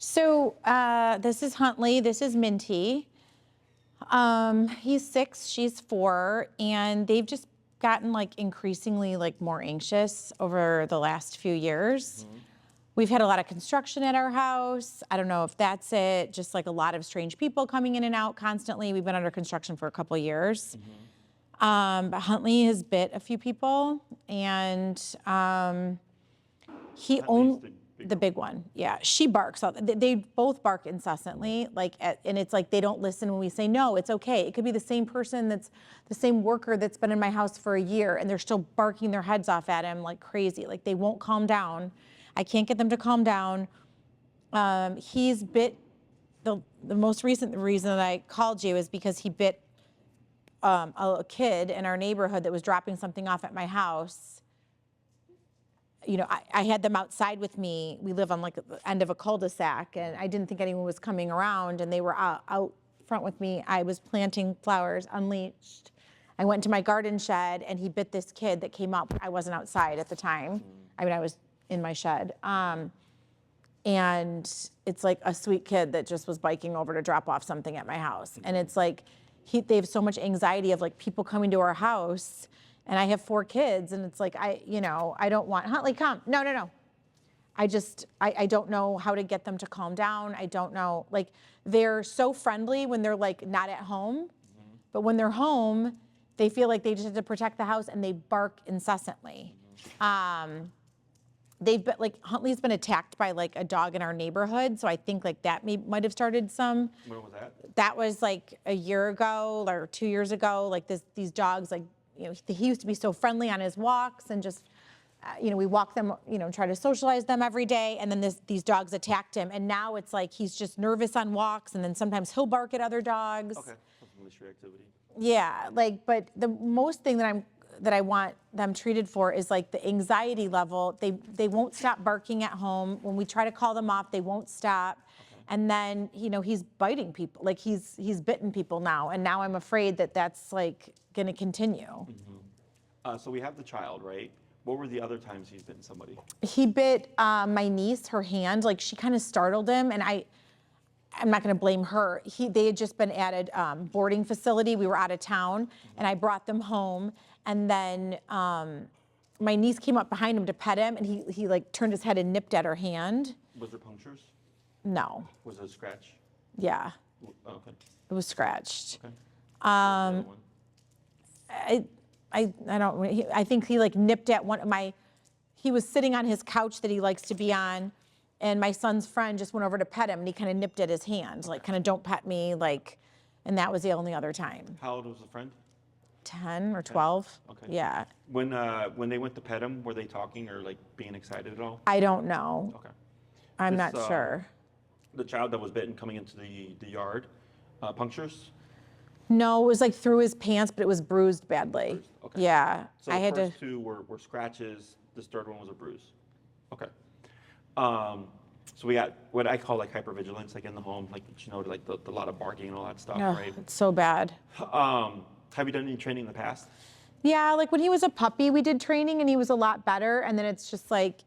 So this is Huntey, this is Minty. He's 6, she's 4, and they've just gotten like increasingly like more anxious over the last few years. Mm-hmm. We've had a lot of construction at our house. I don't know if that's it, just like a lot of strange people coming in and out constantly. We've been under construction for a couple of years. Mm-hmm. But Huntey has bit a few people, and he owned the big one. Yeah, she barks. They both bark incessantly, and it's like they don't listen when we say no. It's okay. It could be the same person that's the same worker that's been in my house for a year, and they're still barking their heads off at him like crazy. Like they won't calm down. I can't get them to calm down. He's bit. The most recent reason that I called you is because he bit a kid in our neighborhood that was dropping something off at my house. You know, I had them outside with me. We live on like the end of a cul-de-sac, and I didn't think anyone was coming around, and they were out front with me. I was planting flowers unleashed. I went to my garden shed, and he bit this kid that came up. I wasn't outside at the time. I mean, I was in my shed. And it's like a sweet kid that just was biking over to drop off something at my house. And it's like, they have so much anxiety of like people coming to our house. And I have 4 kids, and it's like, I don't want, Huntey, come. No. I don't know how to get them to calm down. I don't know, like, they're so friendly when they're like not at home, but when they're home, they feel like they just have to protect the house, and they bark incessantly. They've been like, Huntey's been attacked by like a dog in our neighborhood, so I think like that might have started some. When was that? That was like a year ago or 2 years ago. Like these dogs, like, you know, he used to be so friendly on his walks, and just, we walk them, try to socialize them every day. And then these dogs attacked him. And now it's like he's just nervous on walks. And then sometimes he'll bark at other dogs. Okay, that's reactivity. Yeah, like, but the most thing that I want them treated for is like the anxiety level. They won't stop barking at home. When we try to call them off, they won't stop. Okay. And then, he's biting people. Like he's bitten people now. And now I'm afraid that that's like going to continue. Mm-hmm. So we have the child, right? What were the other times he's bitten somebody? He bit my niece, her hand. Like she kind of startled him, and I'm not going to blame her. They had just been at a boarding facility. We were out of town, and I brought them home. And then my niece came up behind him to pet him, and he like turned his head and nipped at her hand. Was there punctures? No. Was it a scratch? Yeah. Oh, okay. It was scratched. Okay. I think he like nipped at he was sitting on his couch that he likes to be on, and my son's friend just went over to pet him, and he kind of nipped at his hand, like kind of don't pet me, like, and that was the only other time. How old was the friend? 10 or 12. Okay. Yeah. When they went to pet him, were they talking or like being excited at all? I don't know. Okay. I'm not sure. The child that was bitten coming into the yard, punctures? No, it was like through his pants, but it was bruised badly. Bruised. Okay. Yeah. So the first 2 were scratches. This 3rd one was a bruise. Okay. So we got what I call like hypervigilance, like in the home, like like the lot of barking and all that stuff, right? It's so bad. Have you done any training in the past? Yeah, like when he was a puppy, we did training, and he was a lot better. And then it's just like,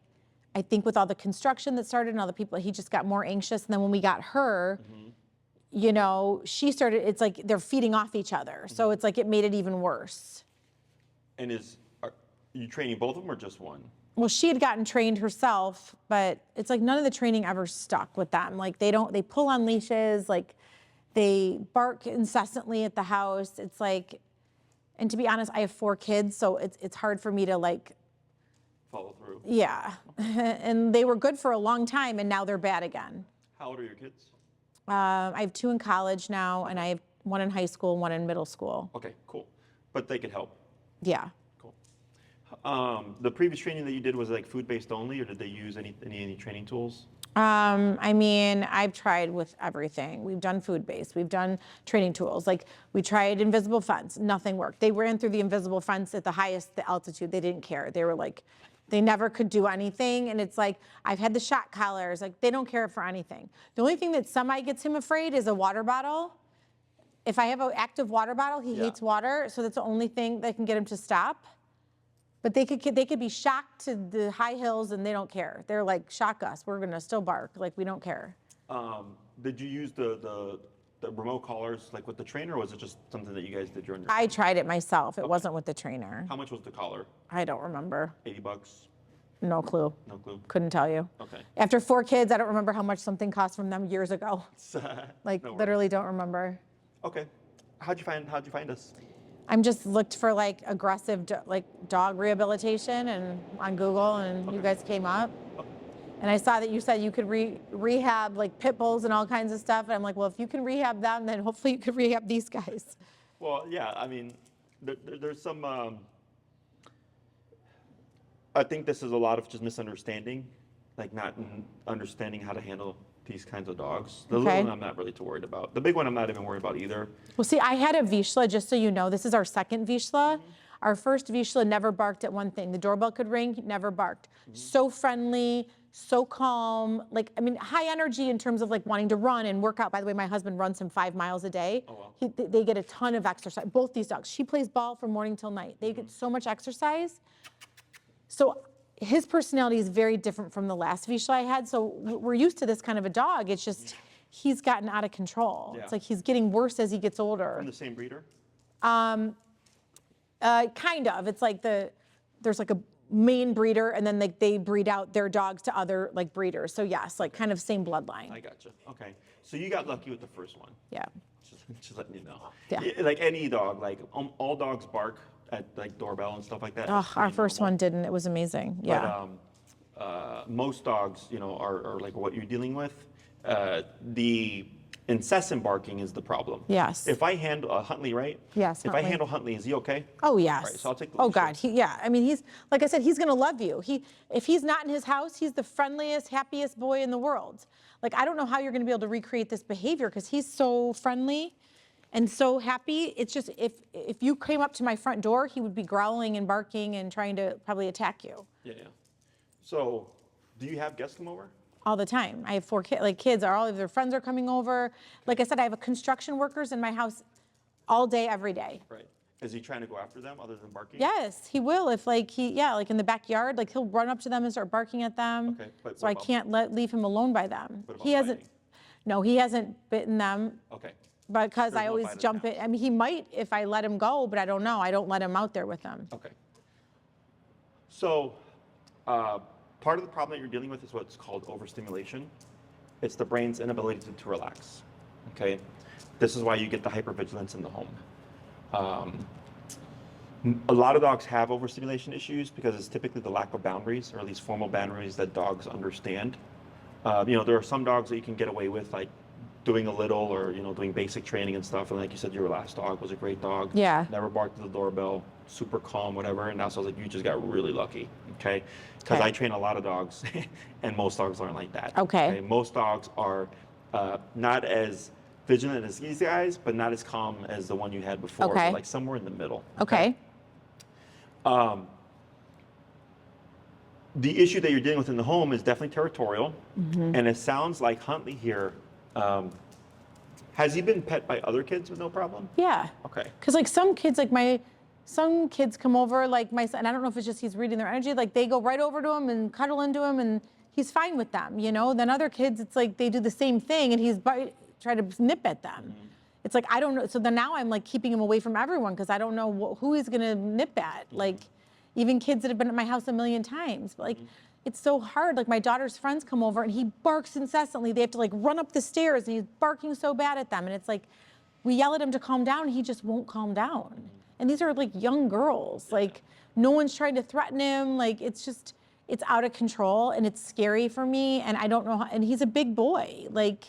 I think with all the construction that started and all the people, he just got more anxious. And then when we got her, she started, it's like they're feeding off each other. Mm-hmm. So it's like it made it even worse. And are you training both of them or just one? Well, she had gotten trained herself, but it's like none of the training ever stuck with them. Like they pull on leashes, like they bark incessantly at the house. It's like, and to be honest, I have 4 kids, so it's hard for me to like follow through. Yeah. And they were good for a long time, and now they're bad again. How old are your kids? I have 2 in college now, and I have 1 in high school, 1 in middle school. Okay, cool. But they could help. Yeah. Cool. The previous training that you did was like food-based only, or did they use any training tools? I mean, I've tried with everything. We've done food-based. We've done training tools. Like we tried invisible fence. Nothing worked. They ran through the invisible fence at the altitude. They didn't care. They were like, they never could do anything. And it's like, I've had the shock collars. Like they don't care for anything. The only thing that semi gets him afraid is a water bottle. If I have an active water bottle, he hates water. So that's the only thing that can get him to stop. But they could be shocked to the high hills, and they don't care. They're like, shock us. We're going to still bark. Like, we don't care. Did you use the remote collars like with the trainer, or was it just something that you guys did during your I tried it myself. It wasn't with the trainer. How much was the collar? I don't remember. $80? No clue. No clue. Couldn't tell you. Okay. After 4 kids, I don't remember how much something cost from them years ago. Like No worries. literally don't remember. Okay. How'd you find us? I'm just looked for like aggressive like dog rehabilitation and on Google, and you guys came up. And I saw that you said you could rehab like pit bulls and all kinds of stuff. And I'm like, well, if you can rehab them, then hopefully you could rehab these guys. Well, yeah. I mean, there's some. I think this is a lot of just misunderstanding, like not understanding how to handle these kinds of dogs. The little one I'm not really too worried about. The big one I'm not even worried about either. Well, see, I had a Vizsla, just so you know. This is our second Vizsla. Our first Vizsla never barked at one thing. The doorbell could ring, he never barked. So friendly, so calm. Like, I mean, high energy in terms of like wanting to run and work out. By the way, my husband runs him 5 miles a day. Oh, wow. They get a ton of exercise. Both these dogs. She plays ball from morning till night. They get so much exercise. So his personality is very different from the last Vizsla I had. So we're used to this kind of a dog. It's just he's gotten out of control. Yeah. It's like he's getting worse as he gets older. From the same breeder? Kind of. It's like there's like a main breeder, and then like they breed out their dogs to other like breeders. So yes, like kind of same bloodline. I gotcha. Okay. So you got lucky with the first one. Yeah. Just letting you know. Yeah. Like any dog, like all dogs bark at like doorbell and stuff like that. Oh, It's our pretty first normal. one didn't. It was amazing. Yeah. But most dogs, you know, are like what you're dealing with. The incessant barking is the problem. Yes. If I handle Huntley, right? Yes, If Huntley. I handle Huntley, is he okay? Oh yes. Right, so I'll take the Oh leash God, yeah. I mean, he's like I said, he's gonna love you. If he's not in his house, he's the friendliest, happiest boy in the world. Like I don't know how you're gonna be able to recreate this behavior because he's so friendly and so happy. It's just if you came up to my front door, he would be growling and barking and trying to probably attack you. Yeah. So, do you have guests come over? All the time. I have 4 kids. Like kids are all of their friends are coming over. Like I said, I have construction workers in my house all day, every day. Right. Is he trying to go after them other than barking? Yes, he will. If like like in the backyard, like he'll run up to them and start barking at them. Okay, but So what I about- can't leave him alone by them. What about He hasn't. biting? No, he hasn't bitten them Okay. because There's I no always bite jump attempts. in. I mean, he might if I let him go, but I don't know. I don't let him out there with them. Okay. So, part of the problem that you're dealing with is what's called overstimulation. It's the brain's inability to relax. Okay. This is why you get the hypervigilance in the home. A lot of dogs have overstimulation issues because it's typically the lack of boundaries, or at least formal boundaries that dogs understand. There are some dogs that you can get away with, like doing a little, or doing basic training and stuff. And like you said, your last dog was a great dog. Yeah. Never barked at the doorbell, super calm, whatever. And now so I was like, you just got really lucky, okay? Because I train a lot of dogs, and most dogs aren't like that. Okay. Most dogs are not as vigilant as these guys, but not as calm as the one you had before. Okay. So like somewhere in the middle. Okay. The issue that you're dealing with in the home is definitely territorial, Mm-hmm. and it sounds like Huntley here. Has he been pet by other kids with no problem? Yeah. Okay. Because like some kids, some kids come over, like my son, and I don't know if it's just he's reading their energy, like they go right over to him and cuddle into him and he's fine with them, Then other kids, it's like they do the same thing and he's try to nip at them. Mm-hmm. It's like, I don't know. So then now I'm like keeping him away from everyone because I don't know who he's gonna nip at. Like even kids that have been at my house a million times. But like, it's so hard. Like my daughter's friends come over and he barks incessantly. They have to like run up the stairs and he's barking so bad at them. And it's like, we yell at him to calm down and he just won't calm down. And these are like young girls. Like no one's trying to threaten him. Like it's out of control and it's scary for me. And I don't know how, and he's a big boy. Like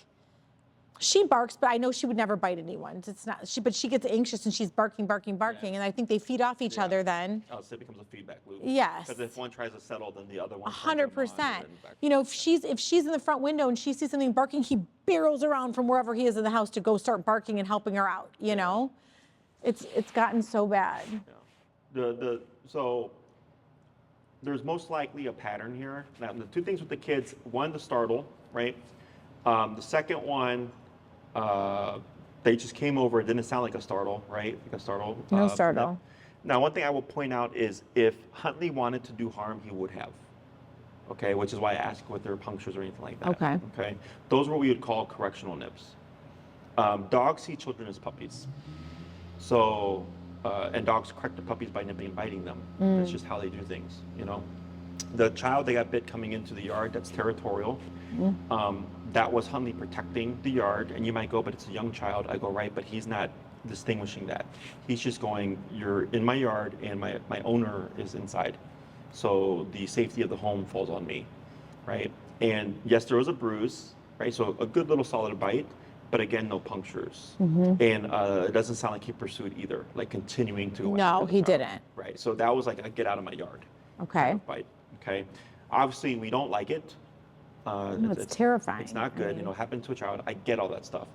she barks, but I know she would never bite anyone. It's not but she gets anxious and she's barking, Yeah. and I think they feed off each Yeah. other then. Oh, so it becomes a feedback loop. Yes. Because if one tries to settle, then the other one. 100%. If she's in the front window and she sees something barking, he barrels around from wherever he is in the house to go start barking and helping her out. It's gotten so bad. Yeah. So there's most likely a pattern here. Now, the 2 things with the kids: one, the startle, right? The second one, they just came over. It didn't sound like a startle, right? Like a startle. No startle. Now, one thing I will point out is if Huntley wanted to do harm, he would have. okay, which is why I ask if there are punctures or anything like that. Okay. Okay, those are what we would call correctional nips. Dogs see children as puppies. So, and dogs correct the puppies by nipping and biting them. That's just how they do things, you know. The child that got bit coming into the yard, that's territorial. That was Huntey protecting the yard, and you might go, but it's a young child. I go, right, but he's not distinguishing that. He's just going, you're in my yard, and my owner is inside. So the safety of the home falls on me, right? And yes, there was a bruise, right? So a good little solid bite, but again, no punctures. And it doesn't sound like he pursued either, like continuing to go No, after the he child. didn't. Right, so that was like a get out of my yard Okay. kind of bite, okay? Obviously, we don't like it. No, it's terrifying. It's not good, you know, happened to a child. I get all that stuff.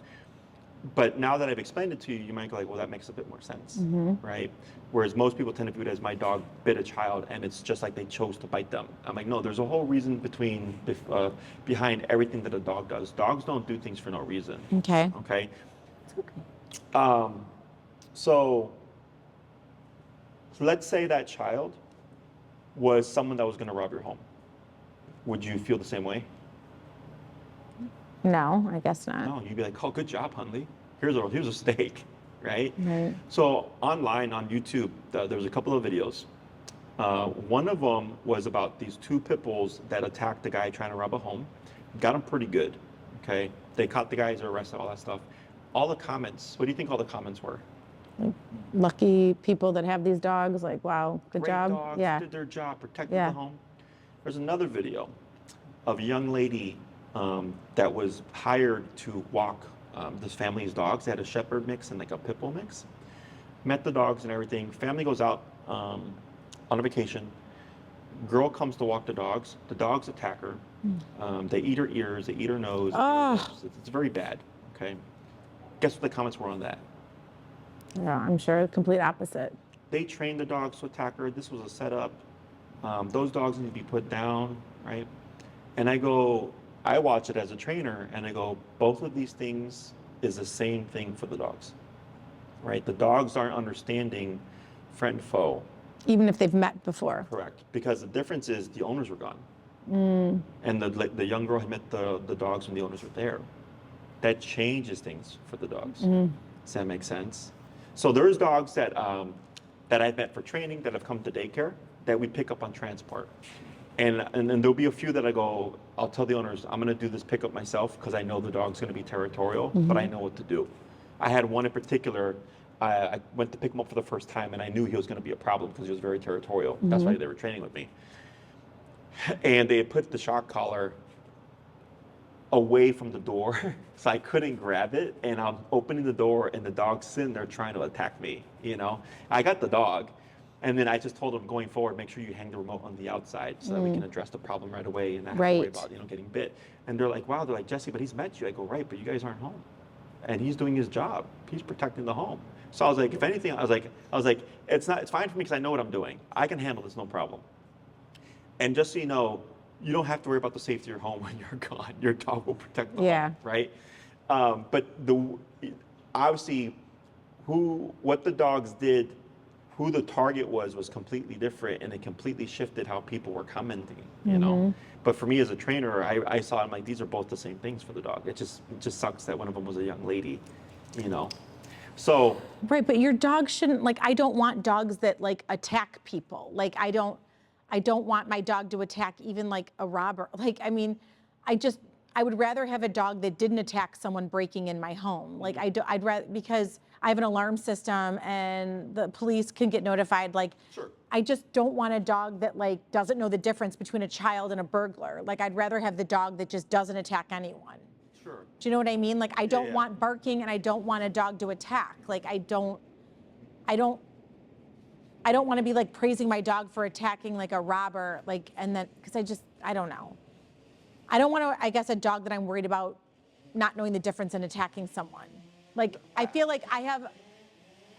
But now that I've explained it to you, you might go like, well, that makes a bit more sense, right? Whereas most people tend to view it as my dog bit a child and it's just like they chose to bite them. I'm like, no, there's a whole reason behind everything that a dog does. Dogs don't do things for no reason. Okay. Okay? It's okay. So let's say that child was someone that was going to rob your home. Would you feel the same way? No, I guess not. No, you'd be like, oh, good job, Huntey. Here's a steak, right? Right. So online on YouTube, there was a couple of videos. One of them was about these two pit bulls that attacked the guy trying to rob a home. Got him pretty good, okay? They caught the guys, arrested, all that stuff. All the comments, what do you think all the comments were? Lucky people that have these dogs, like, wow, good Great job. dogs, Yeah. did their job, protected Yeah. the home. There's another video of a young lady that was hired to walk this family's dogs. They had a shepherd mix and like a pit bull mix. Met the dogs and everything. Family goes out on a vacation. Girl comes to walk the dogs. The dogs attack her. They eat her ears. They eat her nose. It's very bad. Okay. Guess what the comments were on that? Yeah, I'm sure complete opposite. They trained the dogs to attack her. This was a setup. Those dogs need to be put down, right? And I watch it as a trainer and I go, both of these things is the same thing for the dogs, right? The dogs aren't understanding friend foe. Even if they've met before. Correct. Because the difference is the owners were gone. And the young girl had met the dogs when the owners were there. That changes things for the dogs. Does that make sense? So there's dogs that I've met for training that have come to daycare that we pick up on transport. And there'll be a few that I'll tell the owners, I'm gonna do this pickup myself because I know the dog's gonna be territorial, but I know what to do. I had one in particular, I went to pick him up for the first time and I knew he was gonna be a problem because he was very territorial. That's why they were training with me. And they had put the shock collar away from the door, so I couldn't grab it, and I'm opening the door and the dog's sitting there trying to attack me, you know? I got the dog, and then I just told him going forward, make sure you hang the remote on the outside so that we can address the problem right away and not have to worry about, getting bit. And they're like, wow, they're like, Jesse, but he's met you. I go, right, but you guys aren't home. And he's doing his job. He's protecting the home. So I was like, if anything, I was like, it's fine for me because I know what I'm doing. I can handle this, no problem. And just so you know, you don't have to worry about the safety of your home when you're gone. Your dog will protect the home, right? But obviously, what the dogs did, who the target was completely different, and it completely shifted how people were commenting, you know? But for me as a trainer, I saw, I'm like, these are both the same things for the dog. It just sucks that one of them was a young lady, you know? So. Right, but your dog shouldn't, like, I don't want dogs that, like, attack people. Like, I don't want my dog to attack even like a robber. Like, I mean, I would rather have a dog that didn't attack someone breaking in my home. Like, I'd rather, because I have an alarm system and the police can get notified. Like, Sure. I just don't want a dog that like doesn't know the difference between a child and a burglar. Like, I'd rather have the dog that just doesn't attack anyone. Sure. Do you know what I mean? Like, I don't want barking and I don't want a dog to attack. Like, I don't want to be like praising my dog for attacking like a robber, like, and then, because I don't know. I don't want to, I guess, a dog that I'm worried about not knowing the difference in attacking someone. Like, I feel like I have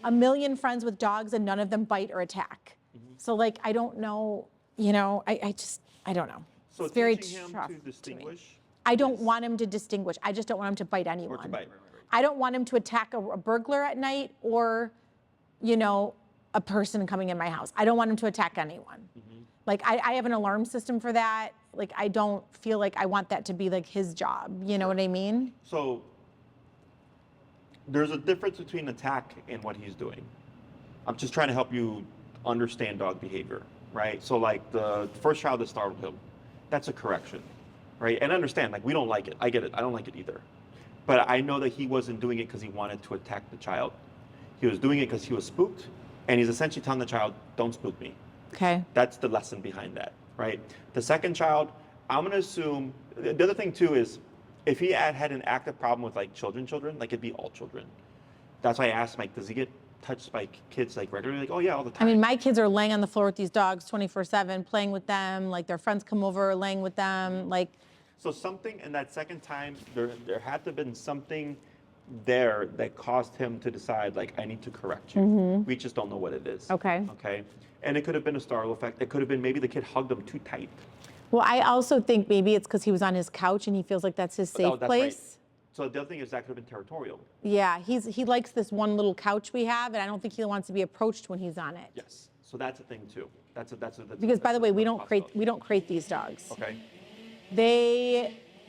a million friends with dogs and none of them bite or attack. So like, I don't know, I don't know. So it's very teaching him tough to distinguish. I don't want him to distinguish. I just don't want him to bite anyone. Or to bite. I don't want him to attack a burglar at night or, a person coming in my house. I don't want him to attack anyone. Like I have an alarm system for that. Like I don't feel like I want that to be like his job. You know what I mean? So there's a difference between attack and what he's doing. I'm just trying to help you understand dog behavior, right? So like the first child that startled him, that's a correction, right? And understand, like we don't like it. I get it. I don't like it either. But I know that he wasn't doing it because he wanted to attack the child. He was doing it because he was spooked, and he's essentially telling the child, don't spook me. Okay. That's the lesson behind that, right? The second child, I'm gonna assume, the other thing too is, if he had an active problem with like children, like it'd be all children. That's why I asked him, like, does he get touched by kids like regularly? Like, oh yeah, all the time. I mean, my kids are laying on the floor with these dogs 24/7, playing with them. Like their friends come over, laying with them. Like. So something in that second time, there had to have been something there that caused him to decide, like, I need to correct you. We just don't know what it is. Okay. Okay. And it could have been a startle effect. It could have been maybe the kid hugged him too tight. Well, I also think maybe it's because he was on his couch and he feels like that's his safe Oh, that's place. right. So the other thing is that could have been territorial. Yeah, he likes this one little couch we have, and I don't think he wants to be approached when he's on it. Yes. So that's a thing too. That's Because by the way, we another don't possibility. crate these dogs. Okay.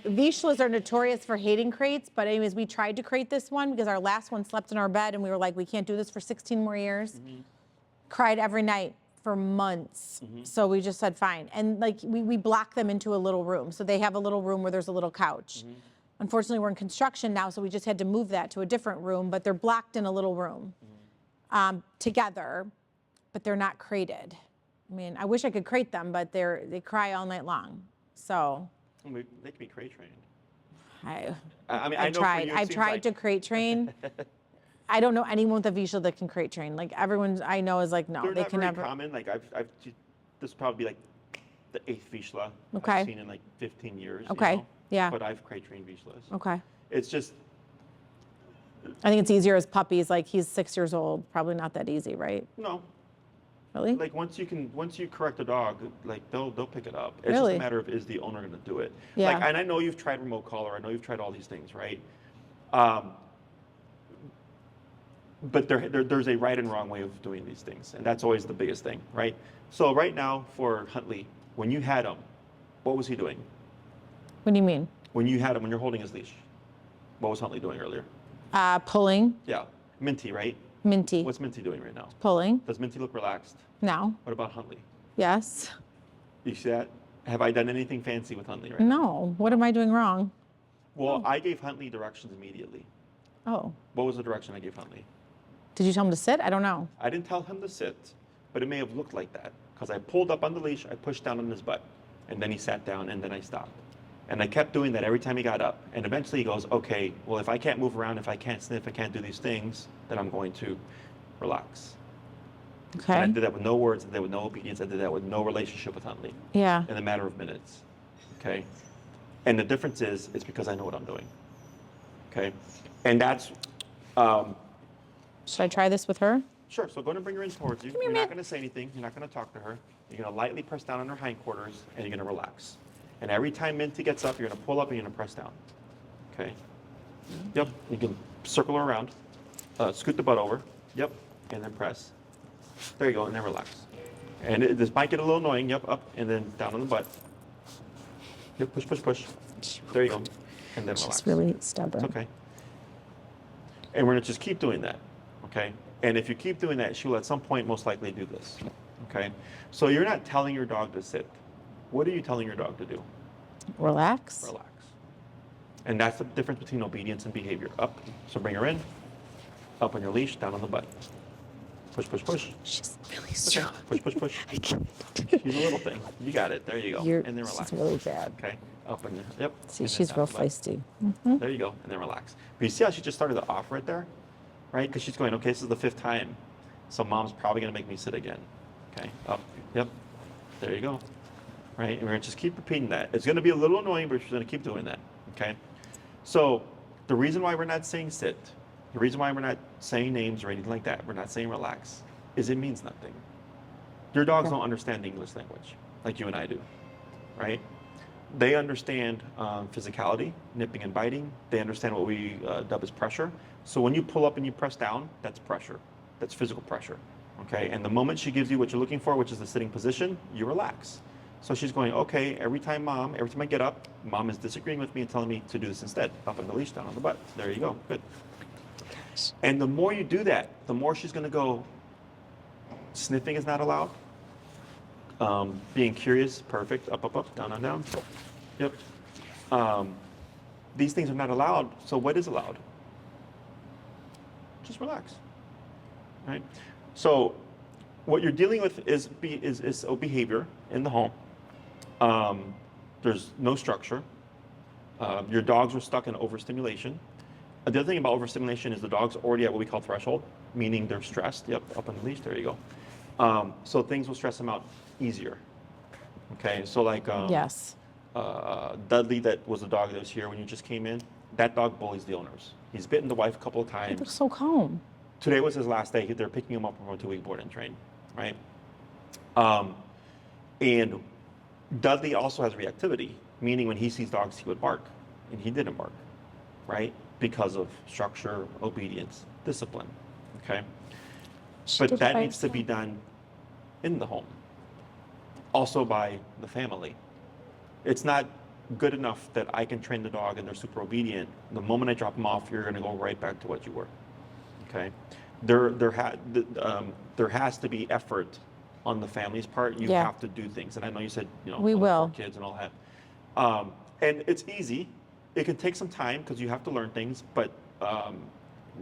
Vizslas are notorious for hating crates, but anyways, we tried to crate this one because our last one slept in our bed, and we were like, we can't do this for 16 more years. Cried every night for months. So we just said fine, and like we block them into a little room, so they have a little room where there's a little couch. Unfortunately, we're in construction now, so we just had to move that to a different room, but they're blocked in a little room together, but they're not crated. I mean, I wish I could crate them, but they cry all night long. So I mean, they can be crate trained. I mean, I I've know tried. for you, it I've seems tried like- to crate train. I don't know anyone with a Vizsla that can crate train. Like everyone I know is like, no, They're they not can very never. common. Like this would probably be like the 8th Vizsla Okay. I've seen in like 15 years. Okay, You know? yeah. But I've crate trained Vizslas. Okay. It's just, I think it's easier as puppies. Like he's 6 years old. Probably not that easy, right? no. Really? Like once you correct a dog, like they'll pick it up. It's Really? just a matter of, is the owner going to do it? Yeah. Like, and I know you've tried remote collar. I know you've tried all these things, right? But there's a right and wrong way of doing these things, and that's always the biggest thing, right? So right now for Huntey, when you had him, what was he doing? What do you mean? When you had him, when you're holding his leash, what was Huntey doing earlier? Pulling. Yeah, Minty, right? Minty. What's Minty doing right now? Pulling. Does Minty look relaxed? No. What about Huntey? Yes. You see that? Have I done anything fancy with Huntey right now? No. What am I doing wrong? Well, I gave Huntey directions immediately. Oh. What was the direction I gave Huntey? Did you tell him to sit? I don't know. I didn't tell him to sit, but it may have looked like that because I pulled up on the leash, I pushed down on his butt, and then he sat down, and then I stopped. And I kept doing that every time he got up. And eventually he goes, okay, well, if I can't move around, if I can't sniff, I can't do these things, then I'm going to relax. And I Okay. did that with no words, I did that with no obedience, I did that with no relationship with Huntey Yeah. in a matter of minutes. Okay? And the difference is, it's because I know what I'm doing. Okay? And that's, Should I try this with her? sure, so go ahead and bring her in towards you. Come here, You're not Mitt. going to say anything. You're not going to talk to her. You're going to lightly press down on her hindquarters, and you're going to relax. And every time Minty gets up, you're going to pull up and you're going to press down. Okay? Yep. You can circle her around. Scoot the butt over. Yep. And then press. There you go, and then relax. And this might get a little annoying. Yep, up, and then down on the butt. Yep, push, push, push. There you go. And then relax. She's really stubborn. It's okay. And we're going to just keep doing that, okay? And if you keep doing that, she will at some point most likely do this, okay? So you're not telling your dog to sit. What are you telling your dog to do? Relax. Relax. And that's the difference between obedience and behavior. Up, so bring her in. Up on your leash, down on the butt. Push, push, push. She's really Okay. strong. Push, push, push. I can't. She's a little thing. You got it. There you go. You're, And then relax. she's really bad. Okay. Up and yep. See, And then she's down real the butt. feisty. There you go, and then relax. But you see how she just started the off right there? Right? Because she's going, okay, this is the 5th time. So mom's probably going to make me sit again. Okay, up, yep. There you go. Right? And we're going to just keep repeating that. It's going to be a little annoying, but she's going to keep doing that. Okay? So the reason why we're not saying sit, the reason why we're not saying names or anything like that, we're not saying relax, is it means nothing. Your dogs don't understand the English language like you and I do. Right? They understand physicality, nipping and biting. They understand what we dub as pressure. So when you pull up and you press down, that's pressure. That's physical pressure. Okay, and the moment she gives you what you're looking for, which is the sitting position, you relax. So she's going, okay, every time I get up, mom is disagreeing with me and telling me to do this instead. Up on the leash, down on the butt. There you go, good. And the more you do that, the more she's gonna go, sniffing is not allowed. Being curious, perfect, up, up, up, down, down, down. Yep. These things are not allowed, so what is allowed? Just relax, right? So what you're dealing with is behavior in the home. There's no structure. Your dogs are stuck in overstimulation. The other thing about overstimulation is the dog's already at what we call threshold, meaning they're stressed. Yep, up on the leash, there you go. So things will stress them out easier. Okay, so like Yes. Dudley, that was the dog that was here when you just came in, that dog bullies the owners. He's bitten the wife a couple of He times. looks so calm. Today was his last day. They're picking him up from a 2-week board and train, right? And Dudley also has reactivity, meaning when he sees dogs, he would bark, and he didn't bark, right? Because of structure, obedience, discipline, okay? But that needs to be done in the home, also by the family. It's not good enough that I can train the dog and they're super obedient. The moment I drop them off, you're gonna go right back to what you were, okay? There has to be effort on the family's part. You have to do things. And I know you said, we will. Kids and all that. And it's easy. It can take some time because you have to learn things, but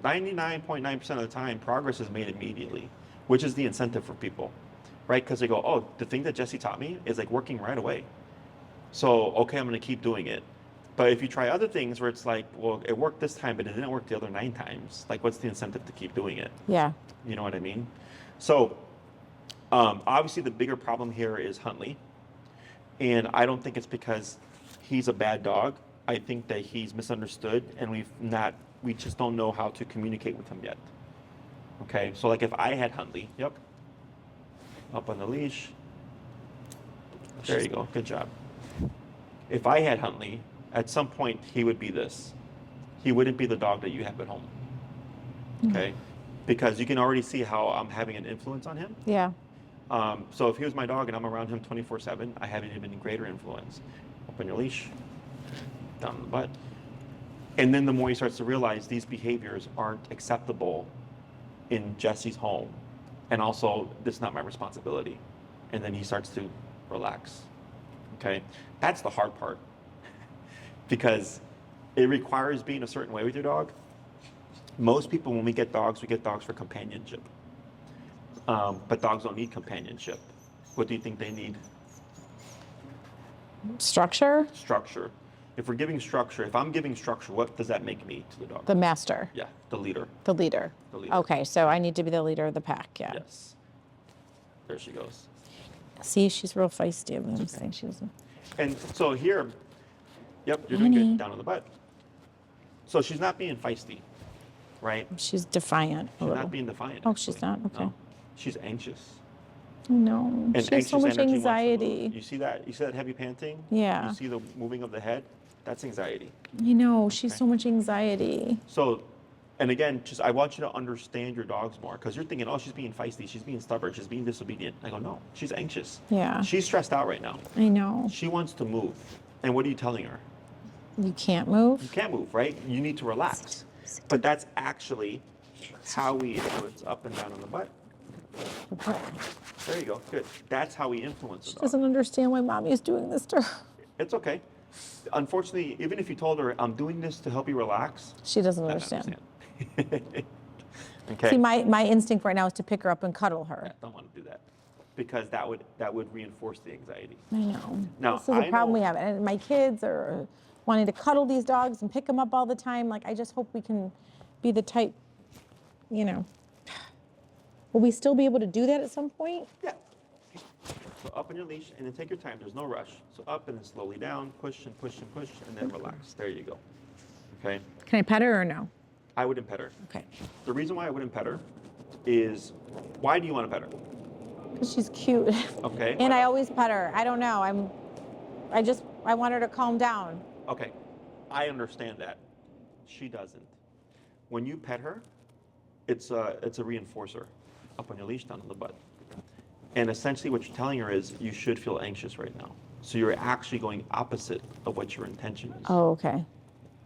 99.9% of the time, progress is made immediately, which is the incentive for people, right? Because they go, oh, the thing that Jesse taught me is like working right away. So, okay, I'm going to keep doing it. But if you try other things where it's like, well, it worked this time, but it didn't work the other 9 times, like what's the incentive to keep doing it? Yeah. You know what I mean? So, obviously the bigger problem here is Huntey. And I don't think it's because he's a bad dog. I think that he's misunderstood and we just don't know how to communicate with him yet. Okay, so like if I had Huntey, yep, up on the leash. There you go, good job. If I had Huntey, at some point he would be this. He wouldn't be the dog that you have at home. Okay, because you can already see how I'm having an influence on him. Yeah. So if he was my dog and I'm around him 24/7, I have an even greater influence. Open your leash, down the butt. And then the more he starts to realize these behaviors aren't acceptable in Jesse's home. And also, this is not my responsibility. And then he starts to relax. Okay? That's the hard part. Because it requires being a certain way with your dog. Most people, when we get dogs for companionship. But dogs don't need companionship. What do you think they need? Structure? Structure. If we're giving structure, if I'm giving structure, what does that make me to the dog? The master. Yeah, the leader. The leader. The leader. Okay, so I need to be the leader of the pack, yeah. Yes. There she goes. See, she's real feisty. I'm saying she doesn't. And so here, yep, you're doing good, down on the butt. So she's not being feisty, right? She's defiant. She's not being defiant. Oh, she's not? Okay. No. She's anxious. No, And she has so much energy wants to move. anxiety. You see that? You see that heavy panting? Yeah. You see the moving of the head? That's anxiety. I know, she's so much anxiety. So, and again, I want you to understand your dogs more because you're thinking, oh, she's being feisty, she's being stubborn, she's being disobedient. I go, no, she's anxious. Yeah. She's stressed out right now. I know. She wants to move. And what are you telling her? You can't move? You can't move, right? You need to relax. But that's actually how we influence up and down on the butt. Okay. There you go. Good. That's how we influence the She dog. doesn't understand why mommy is doing this to her. It's okay. Unfortunately, even if you told her, I'm doing this to help you relax, She doesn't I don't understand. Okay. See, my instinct right now is to pick her up and cuddle her. I don't want to do that because that would reinforce the anxiety. I know. Now, This is a I problem know- we have. And my kids are wanting to cuddle these dogs and pick them up all the time. Like, I just hope we can be the type, you know. Will we still be able to do that at some point? Yeah. So up on your leash and then take your time. There's no rush. So up and then slowly down, push and push and push, and then relax. There you go. Okay. Can I pet her or no? I wouldn't pet her. Okay. The reason why I wouldn't pet her is, why do you want to pet her? Because she's cute. Okay. And I always pet her. I don't know. I want her to calm down. Okay. I understand that. She doesn't. When you pet her, it's a reinforcer. up on your leash down in the butt. And essentially what you're telling her is you should feel anxious right now. So you're actually going opposite of what your intention is. Oh, okay.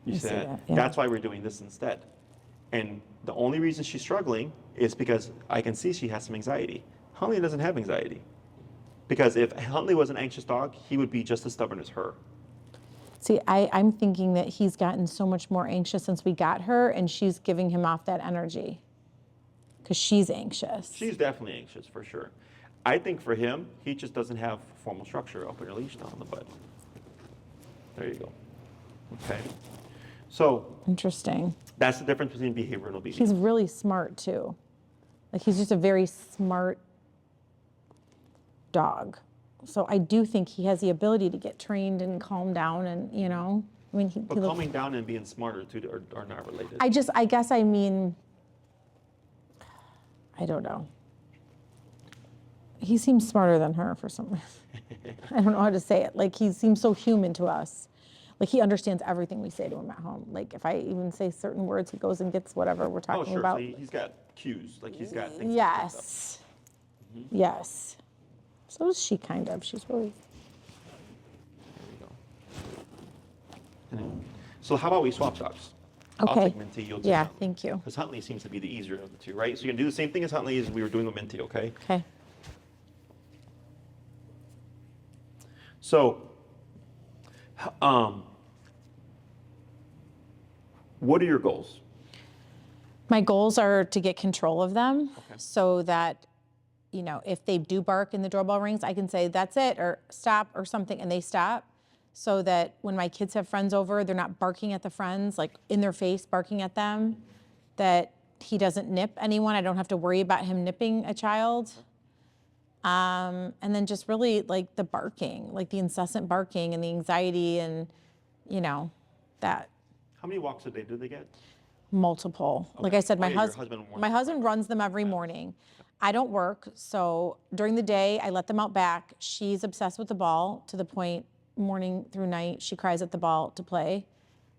You I see said, that, yeah. that's why we're doing this instead. And the only reason she's struggling is because I can see she has some anxiety. Huntley doesn't have anxiety. Because if Huntley was an anxious dog, he would be just as stubborn as her. See, I'm thinking that he's gotten so much more anxious since we got her, and she's giving him off that energy because she's anxious. She's definitely anxious, for sure. I think for him, he just doesn't have formal structure up on your leash down on the butt. There you go. Okay. So Interesting. that's the difference between behavior and obedience. He's really smart too. Like he's just a very smart dog. So I do think he has the ability to get trained and calm down, and I mean, But calming down and being smarter too are not related. I guess I mean, I don't know. He seems smarter than her for some reason. I don't know how to say it. Like he seems so human to us. Like he understands everything we say to him at home. Like if I even say certain words, he goes and gets whatever we're talking sure. about. So he's got cues. Like he's got things. Yes. Yes. So is she kind of. She's really. There we go. So how about we swap dogs? Okay. I'll take Minty, you'll take Yeah, Huntley. thank you. Because Huntley seems to be the easier of the two, right? So you're gonna do the same thing as Huntley as we were doing with Minty, okay? Okay. So, what are your goals? My goals are to get control of them Okay. so that, if they do bark and the doorbell rings, I can say, that's it, or stop, or something, and they stop. So that when my kids have friends over, they're not barking at the friends, like in their face, barking at them, that he doesn't nip anyone. I don't have to worry about him nipping a child. And then just really like the barking, like the incessant barking and the anxiety and, that. How many walks a day do they get? Multiple. Like I said, Oh, my yeah, your husband wants my husband runs them every morning. I don't work, so during the day I let them out back. She's obsessed with the ball to the point morning through night she cries at the ball to play.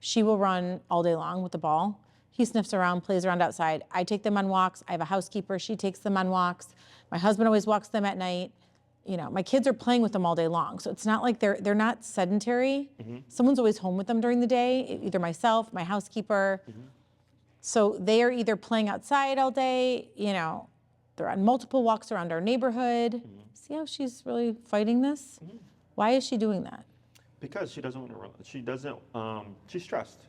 She will run all day long with the ball. He sniffs around, plays around outside. I take them on walks. I have a housekeeper. She takes them on walks. My husband always walks them at night. My kids are playing with them all day long. So it's not like they're not sedentary. Someone's always home with them during the day, either myself, my housekeeper. So they are either playing outside all day, they're on multiple walks around our neighborhood. See how she's really fighting this? Why is she doing that? Because she doesn't want to. She's stressed,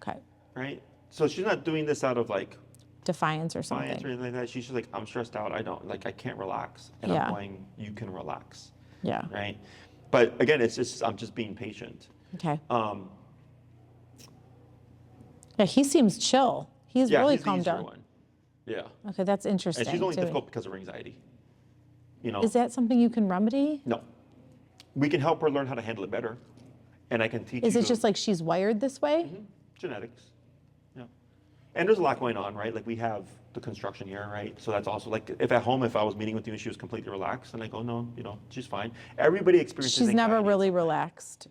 Okay. right? So she's not doing this out of like Defiance or something. defiance or anything like that. She's just like, I'm stressed out. I can't relax. And Yeah. I'm going, you can relax, Yeah. right? But again, I'm just being patient. Okay. Yeah, he seems chill. He's really he's the calmed easier down. one. Yeah. Okay, that's interesting. And she's only too. difficult because of her anxiety. Is that something you can remedy? No. We can help her learn how to handle it better. And I can teach you. Is it just like she's wired this way? genetics? Yeah. And there's a lot going on, right? Like we have the construction here, right? So that's also like if at home, if I was meeting with you and she was completely relaxed, and I go, no, she's fine. Everybody experiences She's never anxiety. really relaxed.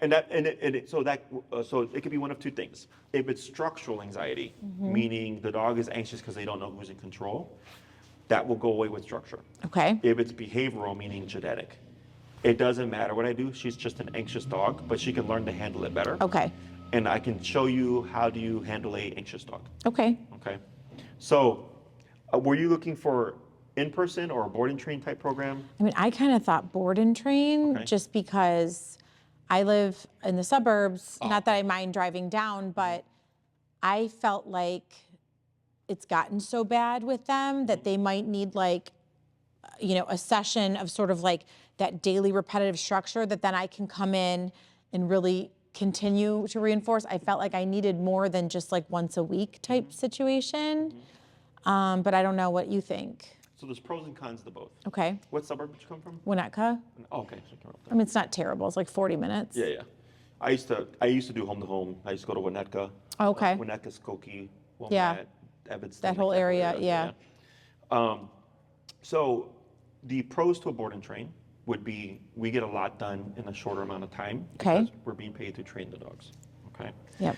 So it could be one of two things. If it's structural anxiety, meaning the dog is anxious because they don't know who's in control, that will go away with structure. Okay. If it's behavioral, meaning genetic, it doesn't matter what I do. She's just an anxious dog, but she can learn to handle it better. Okay. And I can show you how do you handle a anxious dog. Okay. Okay. So, were you looking for in-person or a board and train type program? I mean, I kind of thought board and train Okay. just because I live in the suburbs. Not that I mind driving down, but I felt like it's gotten so bad with them that they might need like, a session of sort of like that daily repetitive structure that then I can come in and really continue to reinforce. I felt like I needed more than just like once a week type situation. But I don't know what you think. So there's pros and cons to both. Okay. What suburb did you come from? Winnetka. Oh, okay. So you're up I there. mean, it's not terrible. It's like 40 minutes. Yeah. I used to do home to home. I used to go to Winnetka. Okay. Winnetka, Skokie, Wilmette, Yeah. Evanston. That whole area, yeah. So the pros to a board and train would be we get a lot done in a shorter amount of time Okay. because we're being paid to train the dogs. okay? Yep.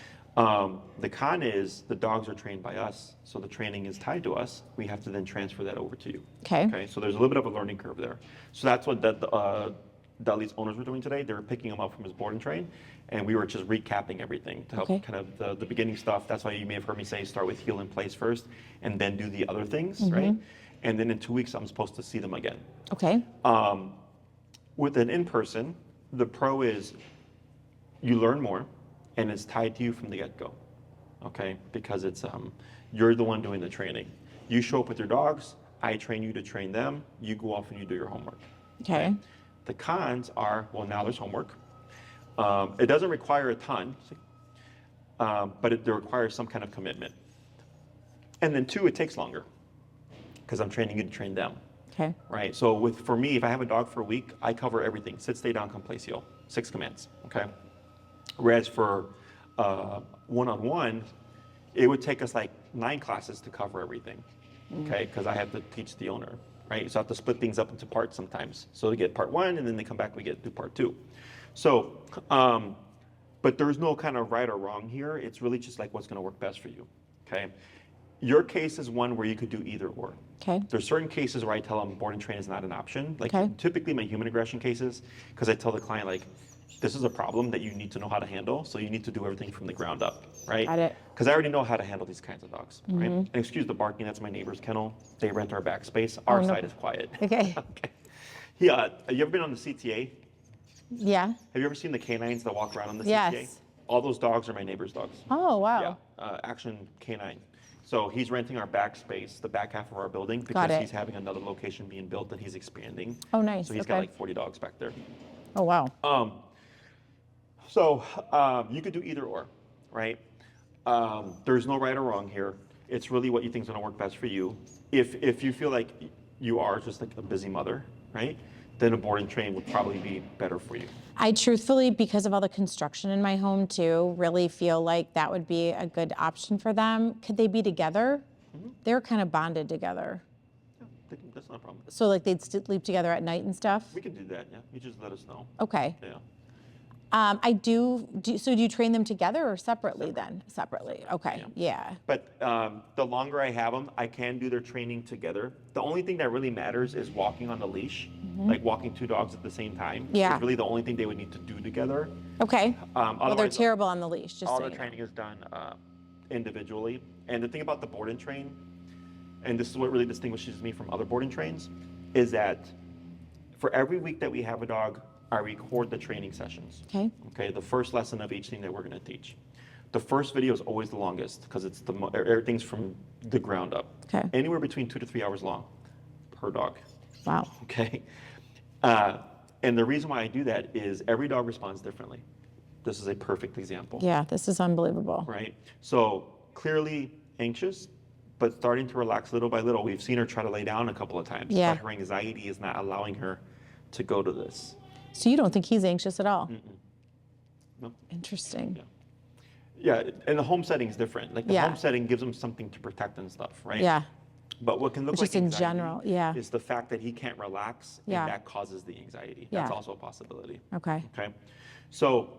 The con is the dogs are trained by us, so the training is tied to us. We have to then transfer that over to you. Okay. Okay, so there's a little bit of a learning curve there. So that's what Dudley's owners were doing today. They were picking him up from his board and train, and we were just recapping everything to help Okay. kind of the beginning stuff. That's why you may have heard me say start with heel in place first, and then do the other things, right? And then in 2 weeks, I'm supposed to see them again. Okay. With an in-person, the pro is you learn more, and it's tied to you from the get-go, okay? Because it's you're the one doing the training. You show up with your dogs, I train you to train them, you go off and you do your homework. Okay. The cons are, well, now there's homework. It doesn't require a ton, but it requires some kind of commitment. And then 2, it takes longer because I'm training you to train them. Okay. Right. So for me, if I have a dog for a week, I cover everything: sit, stay down, come, place, heel. 6 commands. Okay. Whereas for one-on-one, it would take us like 9 classes to cover everything. Okay, because I have to teach the owner. Right. So I have to split things up into parts sometimes. So they get part 1, and then they come back, we get to part 2. So, but there's no kind of right or wrong here. It's really just like what's going to work best for you. Okay. Your case is one where you could do either or. Okay. There's certain cases where I tell them board and train is not an option. Like Okay. typically my human aggression cases, because I tell the client like, this is a problem that you need to know how to handle. So you need to do everything from the ground up, right? Got it. Because I already know how to handle these kinds of dogs, right? And excuse the barking, that's my neighbor's kennel. They rent our back space. Our no. side is quiet. Okay. Okay. Yeah. Have you ever been on the CTA? Yeah. Have you ever seen the canines that walk around on the CTA? Yes. All those dogs are my neighbor's dogs. Oh, wow. Yeah, Action Canine. So he's renting our back space, the back half of our building, Got because it. he's having another location being built that he's expanding. Oh, nice. So he's Okay. got like 40 dogs back there. Oh, wow. So you could do either or, right? There's no right or wrong here. It's really what you think is going to work best for you. If you feel like you are just like a busy mother, right? Then a board and train would probably be better for you. I truthfully, because of all the construction in my home too, really feel like that would be a good option for them. Could they be together? They're kind of bonded together. Yeah, that's not a problem. So like they'd sleep together at night and stuff? We can do that, yeah. You just let us know. Okay. Yeah. So do you train them together or separately then? Separately, okay, yeah. But the longer I have them, I can do their training together. The only thing that really matters is walking on the leash, like walking 2 dogs at the same time. Yeah. Is really the only thing they would need to do together. Okay, well, they're Otherwise, terrible on the leash, just all so the you know. training is done individually. And the thing about the board and train, and this is what really distinguishes me from other board and trains, is that for every week that we have a dog, I record the training sessions. Okay. Okay, the first lesson of each thing that we're going to teach. The first video is always the longest because it's everything's from the ground up. Okay. Anywhere between 2 to 3 hours long per dog. Wow. Okay. And the reason why I do that is every dog responds differently. This is a perfect example. Yeah, this is unbelievable. Right. So clearly anxious, but starting to relax little by little. We've seen her try to lay down a couple of times, Yeah. but her anxiety is not allowing her to go to this. So you don't think he's anxious at all? No. Interesting. Yeah, and the home setting is different. Like the Yeah. home setting gives him something to protect and stuff, right? Yeah. But what can look Just like in anxiety general, yeah. is the fact that he can't relax, Yeah. and that causes the anxiety. Yeah. That's also a possibility. Okay. Okay. So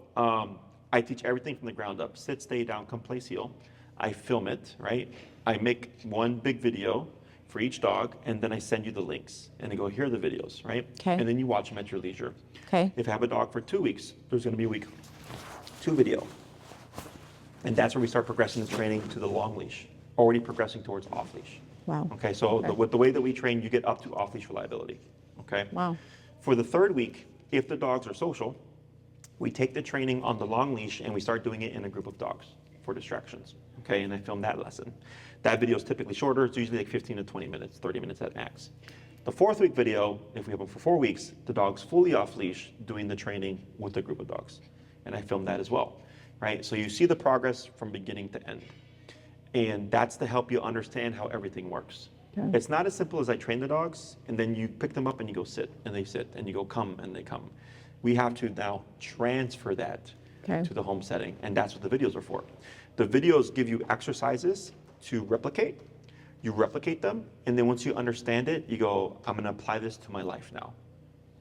I teach everything from the ground up: sit, stay down, come, place, heel. I film it, right? I make one big video for each dog, and then I send you the links, and they go, here are the videos, right? Okay. And then you watch them at your leisure. Okay. If I have a dog for 2 weeks, there's going to be a week 2 video. And that's where we start progressing the training to the long leash, already progressing towards off leash. Wow. Okay, so with the way that we train, you get up to off leash reliability. Okay. Wow. For the 3rd week, if the dogs are social, we take the training on the long leash and we start doing it in a group of dogs for distractions. Okay, and I film that lesson. That video is typically shorter. It's usually like 15 to 20 minutes, 30 minutes at max. The 4th week video, if we have them for 4 weeks, the dog's fully off leash doing the training with a group of dogs. And I film that as well, right? So you see the progress from beginning to end. And that's to help you understand how everything works. Okay. It's not as simple as I train the dogs and then you pick them up and you go sit and they sit and you go come and they come. We have to now transfer that to the home setting, and that's what the videos are for. The videos give you exercises to replicate. You replicate them, and then once you understand it, you go, I'm going to apply this to my life now.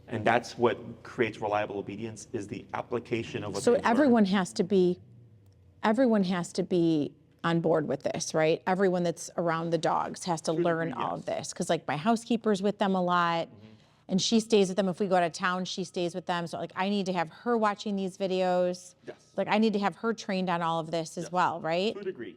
And that's what creates reliable obedience, is the application of what So they've learned. everyone has to be everyone has to be on board with this, right? Everyone that's around the dogs has to learn all of this. Because like my housekeeper's with them a lot and she stays with them. If we go out of town, she stays with them. So like I need to have her watching these videos. Yes. Like I need to have her trained on all of this as well, right? To a degree.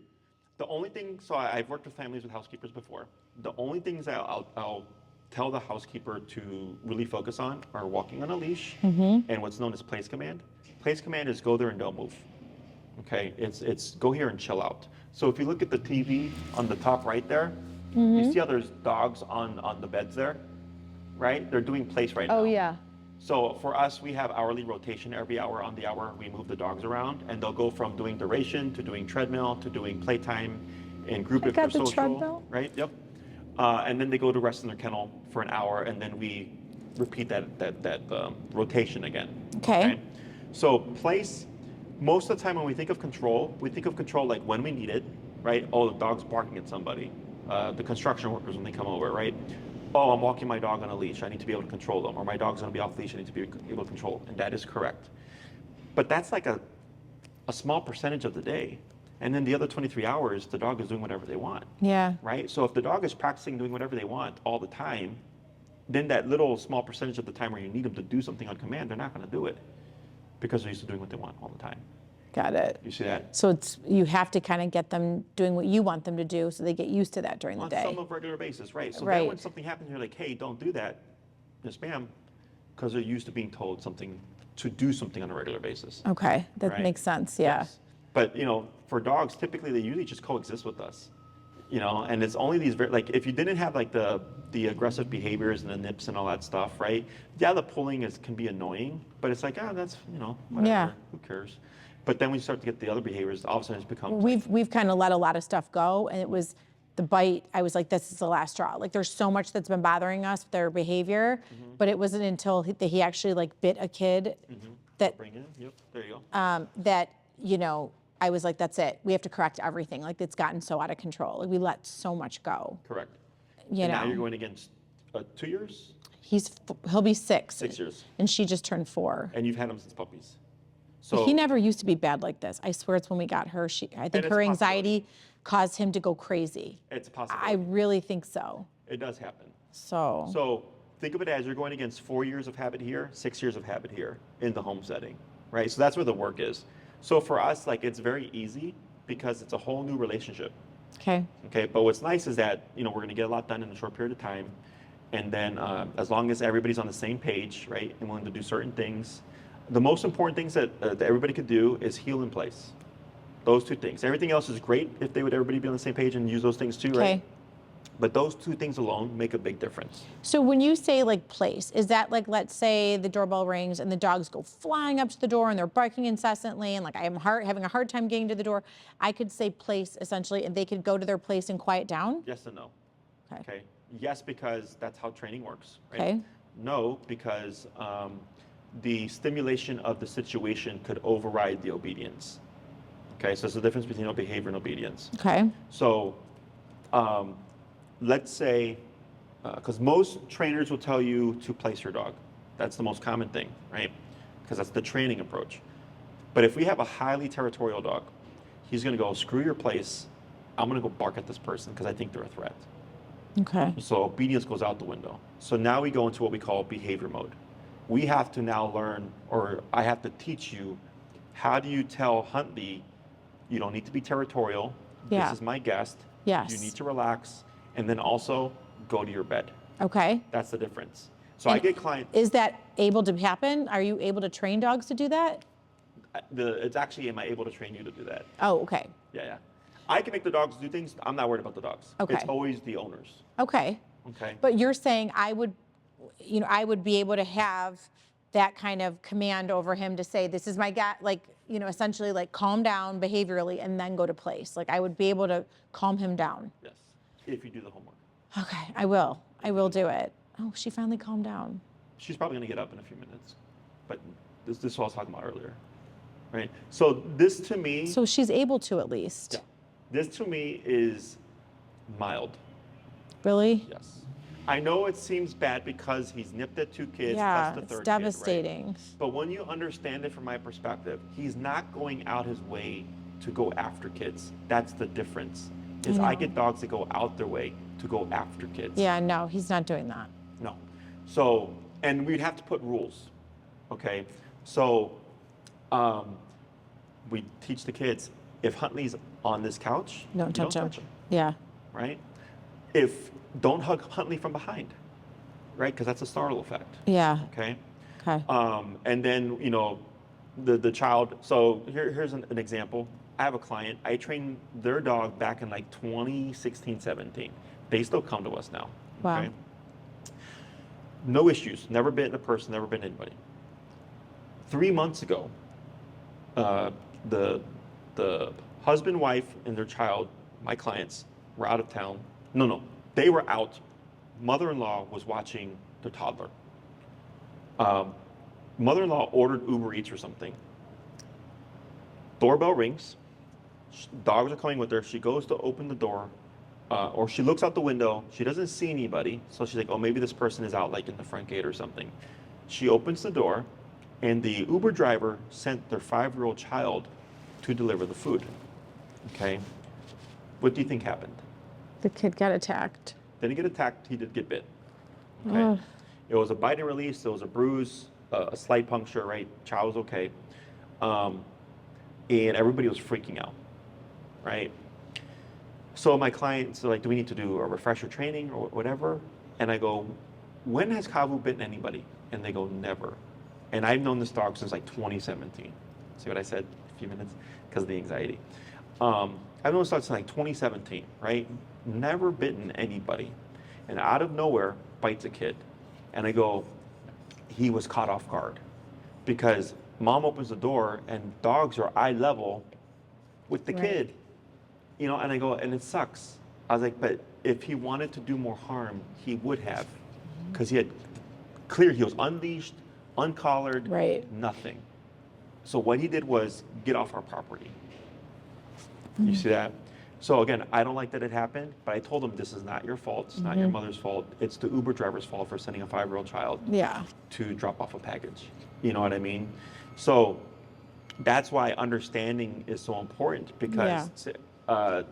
The only thing, so I've worked with families with housekeepers before. The only things I'll tell the housekeeper to really focus on are walking on a leash and what's known as place command. Place command is go there and don't move. Okay, it's go here and chill out. So if you look at the TV on the top right there, you see how there's dogs on the beds there, right? They're doing place right now. Oh yeah. So for us, we have hourly rotation. Every hour on the hour, we move the dogs around, and they'll go from doing duration to doing treadmill to doing playtime in group if they're social. treadmill. Right? Yep. And then they go to rest in their kennel for an hour, and then we repeat that rotation again. Okay. So place. Most of the time when we think of control like when we need it, right? Oh, the dog's barking at somebody. The construction workers when they come over, right? Oh, I'm walking my dog on a leash. I need to be able to control them. Or my dog's going to be off leash. I need to be able to control them. And that is correct. But that's like a small percentage of the day. And then the other 23 hours, the dog is doing whatever they want. Yeah. Right? So if the dog is practicing doing whatever they want all the time, then that little small percentage of the time where you need them to do something on command, they're not going to do it because they're used to doing what they want all the time. Got it. You see that? So you have to kind of get them doing what you want them to do so they get used to that during the day. On some regular basis, right? So Right. then when something happens, you're like, hey, don't do that, yes ma'am, because they're used to being told to do something on a regular basis. Okay, that Right. makes sense, yeah. Yes. But for dogs, typically they usually just coexist with us. And it's only these like if you didn't have like the aggressive behaviors and the nips and all that stuff, right? Yeah, the pulling can be annoying, but it's like, that's whatever. Yeah. Who cares? But then we start to get the other behaviors, all of a sudden it becomes We've kind of let a lot of stuff go, and it was the bite. I was like, this is the last straw. Like, there's so much that's been bothering us with their behavior, but it wasn't until he actually like bit a kid that bring in. Yep, there you go. that I was like, that's it. We have to correct everything. Like, it's gotten so out of control. Like, we let so much go. Correct. You And know, now you're going against 2 years, he'll be 6. 6 years, And she just turned 4. and you've had them since puppies. So He never used to be bad like this. I swear it's when we got her. I think it's her a anxiety caused him to go crazy. it's possible. I really think so. It does happen. So, So think of it as you're going against 4 years of habit here, 6 years of habit here in the home setting, right? So that's where the work is. So for us, like it's very easy because it's a whole new relationship. okay. Okay, but what's nice is that we're going to get a lot done in a short period of time, and then as long as everybody's on the same page, right, and willing to do certain things, the most important things that everybody could do is heal in place. Those 2 things. Everything else is great if everybody be on the same page and use those things too, right? Okay. But those 2 things alone make a big difference. So when you say like place, is that like, let's say the doorbell rings and the dogs go flying up to the door and they're barking incessantly and like I am having a hard time getting to the door. I could say place essentially and they could go to their place and quiet down? Yes and no. Okay. Okay. Yes, because that's how training works, right? Okay. No, because the stimulation of the situation could override the obedience. Okay, so there's a difference between behavior and obedience. Okay. So let's say, because most trainers will tell you to place your dog. That's the most common thing, right? Because that's the training approach. But if we have a highly territorial dog, he's going to go, screw your place. I'm going to go bark at this person because I think they're a threat. Okay. So obedience goes out the window. So now we go into what we call behavior mode. We have to now learn, or I have to teach you, how do you tell Huntey, you don't need to be territorial. Yeah. This is my guest. Yes. You need to relax. And then also go to your bed. Okay. That's the difference. So I And get clients. Is that able to happen? Are you able to train dogs to do that? It's actually, am I able to train you to do that? Oh, okay. Yeah. I can make the dogs do things. I'm not worried about the dogs. Okay. It's always the owners. Okay. Okay. But you're saying I would be able to have that kind of command over him to say, this is my guy, like, essentially like calm down behaviorally and then go to place. Like I would be able to calm him down. Yes. If you do the homework. Okay, I will. I will do it. Oh, she finally calmed down. She's probably going to get up in a few minutes. But this is what I was talking about earlier. Right? So this to me. So she's able to at least. Yeah. This to me is mild. Really? Yes. I know it seems bad because he's nipped at 2 kids Yeah, plus the it's third devastating. kid, right? But when you understand it from my perspective, he's not going out his way to go after kids. That's the difference. Is I I know. get dogs that go out their way to go after kids. Yeah, no, he's not doing that. No. So, and we'd have to put rules. Okay. So, we teach the kids, if Huntley's on this couch, Don't you touch don't him. touch him, Yeah. right? If, don't hug Huntley from behind, right? Because that's a startle effect. Yeah. Okay. Okay. And then, you know, the child, so here's an example. I have a client, I trained their dog back in like 2016, 17. They still come to us now. Wow. Okay? No issues, never bitten a person, never bitten anybody. 3 months ago, the husband, wife, and their child, my clients, were out of town. No, they were out. Mother-in-law was watching their toddler. Mother-in-law ordered Uber Eats or something. Doorbell rings. Dogs are coming with her. She goes to open the door, or she looks out the window. She doesn't see anybody, so she's like, "Oh, maybe this person is out, like in the front gate or something." She opens the door, and the Uber driver sent their 5-year-old child to deliver the food. Okay, what do you think happened? The kid got attacked. Didn't get attacked. He did get bit. Okay, Ugh. it was a bite and release. It was a bruise, a slight puncture. Right, child was okay, and everybody was freaking out. Right. So my clients are like, "Do we need to do a refresher training or whatever?" And I go, "When has Kavu bitten anybody?" And they go, "Never." And I've known this dog since like 2017. See what I said? A few minutes because of the anxiety. I've known this dog since like 2017, right? Never bitten anybody. And out of nowhere, bites a kid. And I go, he was caught off guard. Because mom opens the door and dogs are eye level with the Right. kid. You know, and I go, and it sucks. I was like, but if he wanted to do more harm, he would have. Because he was unleashed, uncollared, Right. nothing. So what he did was get off our property. You see that? So again, I don't like that it happened, but I told him this is not your fault. It's not your mother's fault. It's the Uber driver's fault for sending a 5-year-old child Yeah. to drop off a package. You know what I mean? So that's why understanding is so important, because to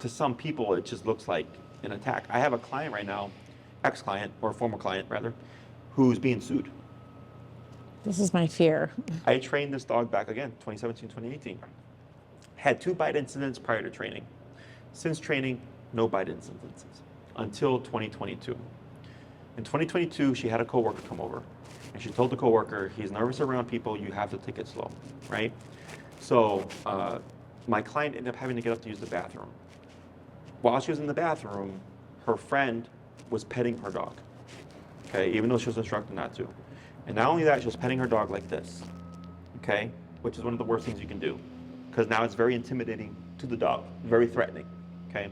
some people it just looks like an attack. I have a client right now, ex-client or former client rather, who's being sued. This is my fear. I trained this dog back again, 2017, 2018. Had 2 bite incidents prior to training. Since training, no bite incidents until 2022. In 2022, she had a coworker come over, and she told the coworker, "He's nervous around people. You have to take it slow," right? So my client ended up having to get up to use the bathroom. While she was in the bathroom, her friend was petting her dog. Okay, even though she was instructed not to. And not only that, she was petting her dog like this. Okay, which is one of the worst things you can do, because now it's very intimidating to the dog, very threatening. Okay,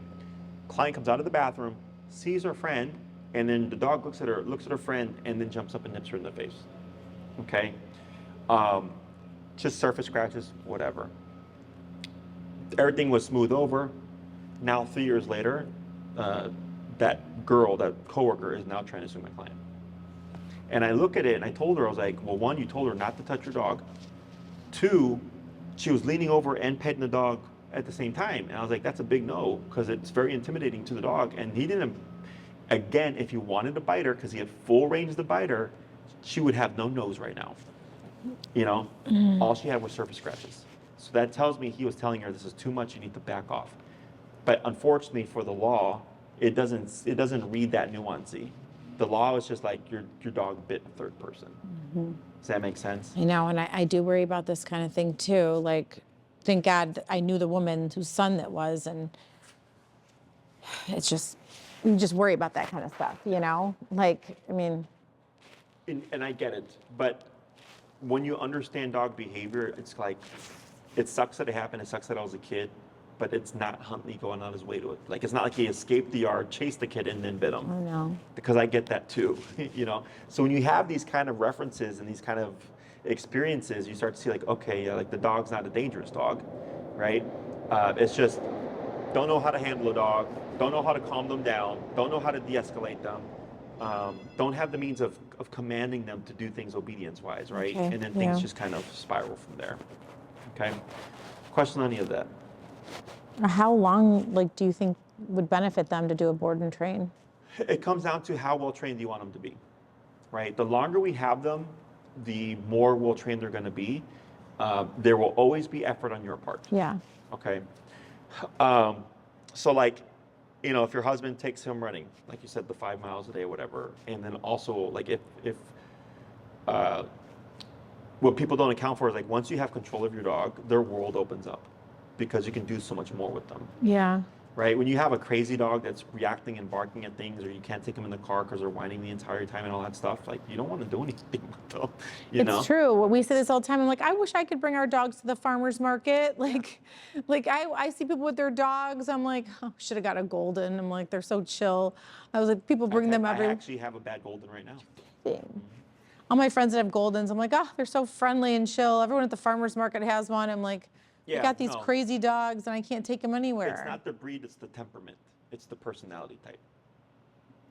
client comes out of the bathroom, sees her friend, and then the dog looks at her friend, and then jumps up and nips her in the face. Okay, just surface scratches, whatever. Everything was smooth over. Now 3 years later, that girl, that coworker, is now trying to sue my client. And I look at it and I told her, I was like, well, 1, you told her not to touch your dog. 2, she was leaning over and petting the dog at the same time. And I was like, that's a big no, because it's very intimidating to the dog. And he didn't, again, if he wanted to bite her, because he had full range to bite her, she would have no nose right now. You know, all she had was surface scratches. So that tells me he was telling her, this is too much, you need to back off. But unfortunately for the law, it doesn't read that nuancy. The law is just like your dog bit a third person. Does that make sense? I know, and I do worry about this kind of thing too. Like, thank God I knew the woman whose son that was, and it's just, you just worry about that kind of stuff, you know? Like, I mean. And I get it, but when you understand dog behavior, it's like, it sucks that it happened, it sucks that I was a kid, but it's not Huntley going on his way to it. Like, it's not like he escaped the yard, chased the kid, and then bit him. Oh no. Because I get that too, you know? So when you have these kind of references and these kind of experiences, you start to see like, okay, yeah, like the dog's not a dangerous dog, right? It's just, don't know how to handle a dog, don't know how to calm them down, don't know how to de-escalate them, don't have the means of commanding them to do things obedience-wise, right? Okay, And then things yeah. just kind of spiral from there, okay? question any of that. How long, like, do you think would benefit them to do a board and train? It comes down to how well trained you want them to be, right? The longer we have them, the more well trained they're going to be. There will always be effort on your part. Yeah. Okay. So like, you know, if your husband takes him running, like you said, the 5 miles a day or whatever, and then also like if what people don't account for is like once you have control of your dog, their world opens up because you can do so much more with them. Yeah. Right? When you have a crazy dog that's reacting and barking at things, or you can't take them in the car because they're whining the entire time and all that stuff, like you don't want to do anything with them. It's true. We say this all the time. I'm like, I wish I could bring our dogs to the farmer's market. Like I see people with their dogs. I'm like, oh, should have got a golden. I'm like, they're so chill. I was like, people bring them I everywhere. actually have a bad golden right now. All my friends that have Goldens, I'm like, oh, they're so friendly and chill. Everyone at the farmer's market has one. I'm like, I got these crazy dogs and I can't take them anywhere. It's not the breed, it's the temperament. It's the personality type.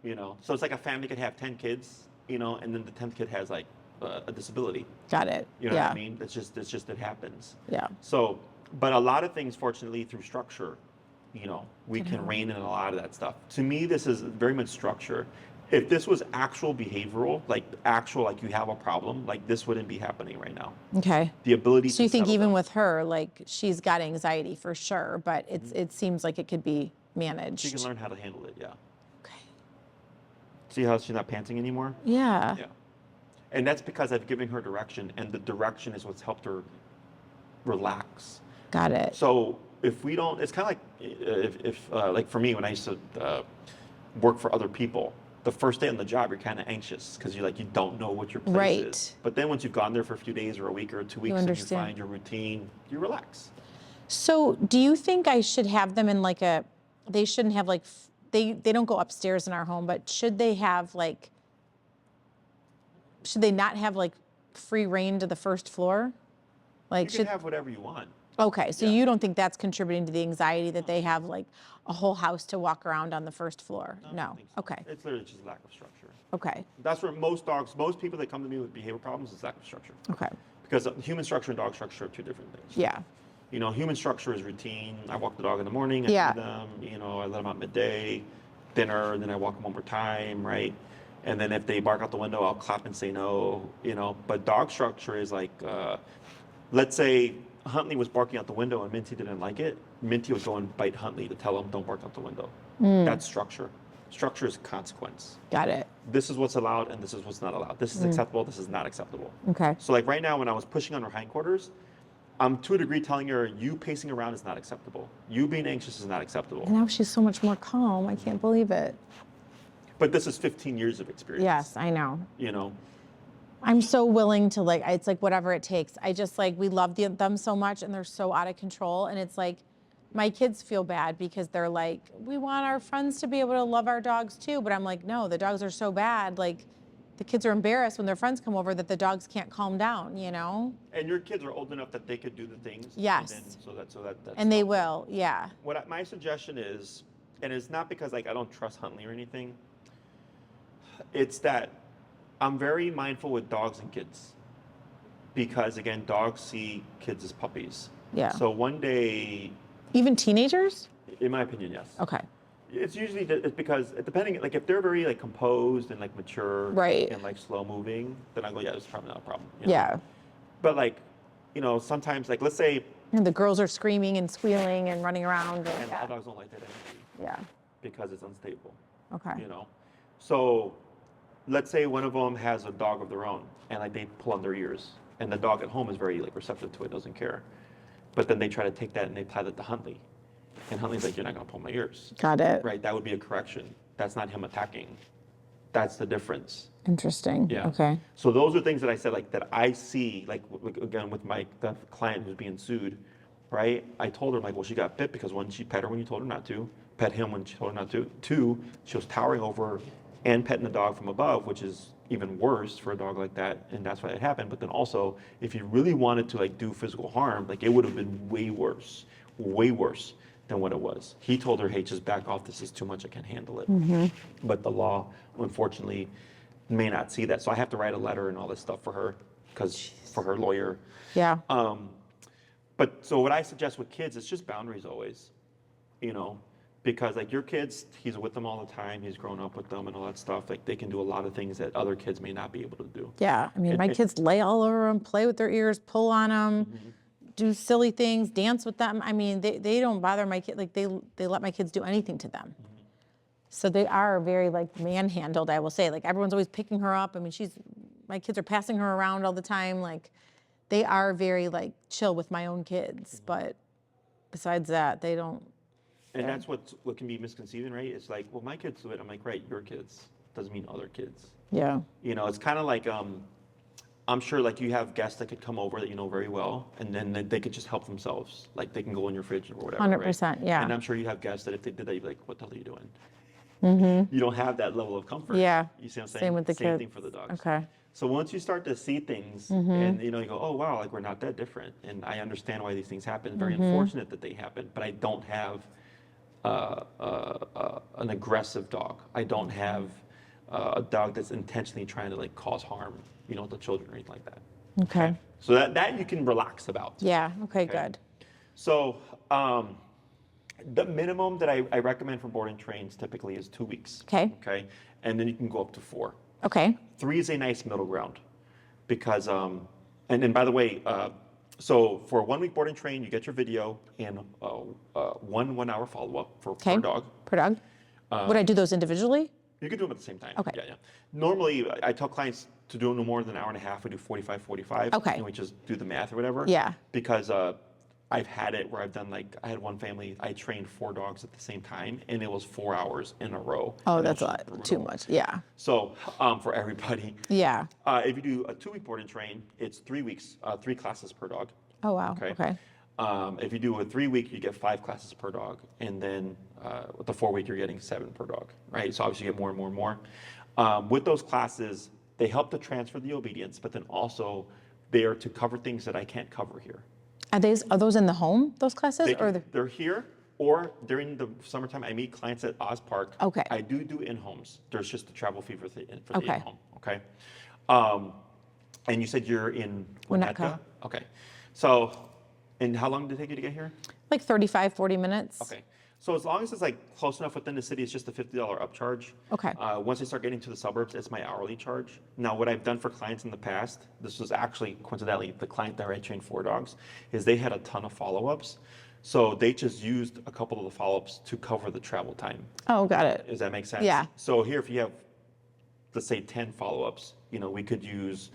You know, so it's like a family could have 10 kids, you know, and then the 10th kid has like a disability. Got it. You know what I mean? It's just it happens. Yeah. So, but a lot of things, fortunately, through structure, you know, we can rein in a lot of that stuff. To me, this is very much structure. If this was actual behavioral, like you have a problem, like this wouldn't be happening right now. Okay. The ability So you think even down. with her, like she's got anxiety for sure, but it seems like it could be managed. She can learn how to handle it, yeah. Okay. See how she's not panting anymore? Yeah. Yeah. And that's because I've given her direction, and the direction is what's helped her relax. Got it. So if we don't, it's kind of like if like for me, when I used to work for other people, the first day on the job, you're kind of anxious because you don't know what your place is. But then once you've gone there for a few days or a week or 2 weeks and you find your routine, you relax. So do you think I should have them in like they shouldn't have like, they don't go upstairs in our home, but should they not have like free reign to the first floor? Like You can have whatever you want. Okay, so you don't think that's contributing to the anxiety that they have like a whole house to walk around on the first floor? No. I don't think so. Okay. It's literally just lack of structure. Okay. That's where most people that come to me with behavior problems is lack of structure. Okay. Because human structure and dog structure are two different things. Yeah. You know, human structure is routine. I walk the dog in the morning, I feed them, you know, I let them out midday, dinner, and then I walk them one more time, right? And then if they bark out the window, I'll clap and say no, you know. But dog structure is like, let's say Huntey was barking out the window and Minty didn't like it. Minty would go and bite Huntey to tell him, don't bark out the window. That's structure. Structure is consequence. Got it. This is what's allowed and this is what's not allowed. This is acceptable, this is not acceptable. Okay. So like right now when I was pushing on her hindquarters, I'm to a degree telling her, you pacing around is not acceptable. You being anxious is not acceptable. Now she's so much more calm. I can't believe it. But this is 15 years of experience. Yes, I know. You know? I'm so willing to it's like whatever it takes. I just we love them so much and they're so out of control. And it's like, my kids feel bad because they're like, we want our friends to be able to love our dogs too. But I'm like, no, the dogs are so bad. Like the kids are embarrassed when their friends come over that the dogs can't calm down, you know? And your kids are old enough that they could do the things. Yes. And they will, yeah. My suggestion is, and it's not because I don't trust Huntey or anything, it's that I'm very mindful with dogs and kids because again, dogs see kids as puppies. Yeah. So one day, even teenagers? In my opinion, yes. Okay. It's usually because depending, if they're very composed and mature, right, and slow moving, then I go, yeah, it's probably not a problem. You know? Yeah. But sometimes let's say the girls are screaming and squealing and running around. And all dogs don't like that energy. Yeah. Because it's unstable. Okay. You know, so let's say one of them has a dog of their own, and they pull on their ears, and the dog at home is very receptive to it, doesn't care. But then they try to take that and they apply that to Huntey. And Huntey's like, you're not going to pull my ears. Got it. Right, that would be a correction. That's not him attacking. That's the difference. Interesting. Yeah. Okay. So those are things that I said, that I see, again, with the client who's being sued, right? I told her, well, she got bit because one, she pet her when you told her not to, pet him when she told her not to. Two, she was towering over and petting the dog from above, which is even worse for a dog like that, and that's why it happened. But then also, if you really wanted to do physical harm, it would have been way worse than what it was. He told her, hey, just back off, this is too much, I can't handle it. Mm-hmm. But the law, unfortunately, may not see that. So I have to write a letter and all this stuff for her, for her lawyer. Yeah. But so what I suggest with kids, it's just boundaries always, you know, because like your kids, he's with them all the time. He's grown up with them and all that stuff. Like they can do a lot of things that other kids may not be able to do. Yeah, I mean, my kids lay all over them, play with their ears, pull on them, do silly things, dance with them. I mean, they don't bother my kid. Like they let my kids do anything to them. So they are very like manhandled, I will say. Like everyone's always picking her up. I mean, my kids are passing her around all the time. Like they are very like chill with my own kids, but besides that, they don't. And that's what can be misconceiving, right? It's like, well, my kids do it. I'm like, right, your kids. Doesn't mean other kids. Yeah. You know, it's kind of like, I'm sure like you have guests that could come over that you know very well, and then they could just help themselves. Like they can go in your fridge or whatever. 100%, right? yeah. And I'm sure you have guests that if they did that, you'd be like, what the hell are you doing? You don't have that level of comfort. Yeah. You see what I'm saying? Same with the Same kids. thing for the dogs. Okay. So once you start to see things and you know, you go, oh wow, like we're not that different. And I understand why these things happen. Very unfortunate that they happen, but I don't have an aggressive dog. I don't have a dog that's intentionally trying to like cause harm, you know, to children or anything like that. Okay. So that you can relax about. Yeah. Okay, good. So the minimum that I recommend for board and trains typically is 2 weeks. Okay. Okay. And then you can go up to 4. Okay. 3 is a nice middle ground because, and then by the way, so for a 1 week board and train, you get your video and 1 hour follow-up per dog. Per dog. Would I do those individually? You can do them at the same time. Okay. Yeah. Normally, I tell clients to do no more than an hour and a half. We do 45. Okay. And we just do the math or whatever. Yeah. Because I've had it where I've done like, I had one family, I trained 4 dogs at the same time and it was 4 hours in a row. Oh, And it that's a was just lot. Too brutal. much. Yeah. So for everybody, Yeah. if you do a 2 week board and train, it's 3 weeks, 3 classes per dog. Oh, wow. Okay. If you do a 3 week, you get 5 classes per dog, and then with the 4 week, you're getting 7 per dog, right? So obviously, you get more and more and more. With those classes, they help to transfer the obedience, but then also they are to cover things that I can't cover here. Are those in the home? Those classes They're here, or during the summertime, I meet clients at Oz Park. Okay. I do in homes. There's just the travel fee for the in home. Okay. And you said you're in Winnetka. Okay. So, and how long did it take you to get here? like 35, 40 minutes. Okay. So as long as it's like close enough within the city, it's just a $50 upcharge. Okay. Once I start getting to the suburbs, it's my hourly charge. Now, what I've done for clients in the past, this was actually coincidentally the client that I trained 4 dogs, is they had a ton of follow-ups. So they just used a couple of the follow-ups to cover the travel time. Oh, got it. Does that make sense? Yeah. So here, if you have, let's say 10 follow-ups, you know, we could use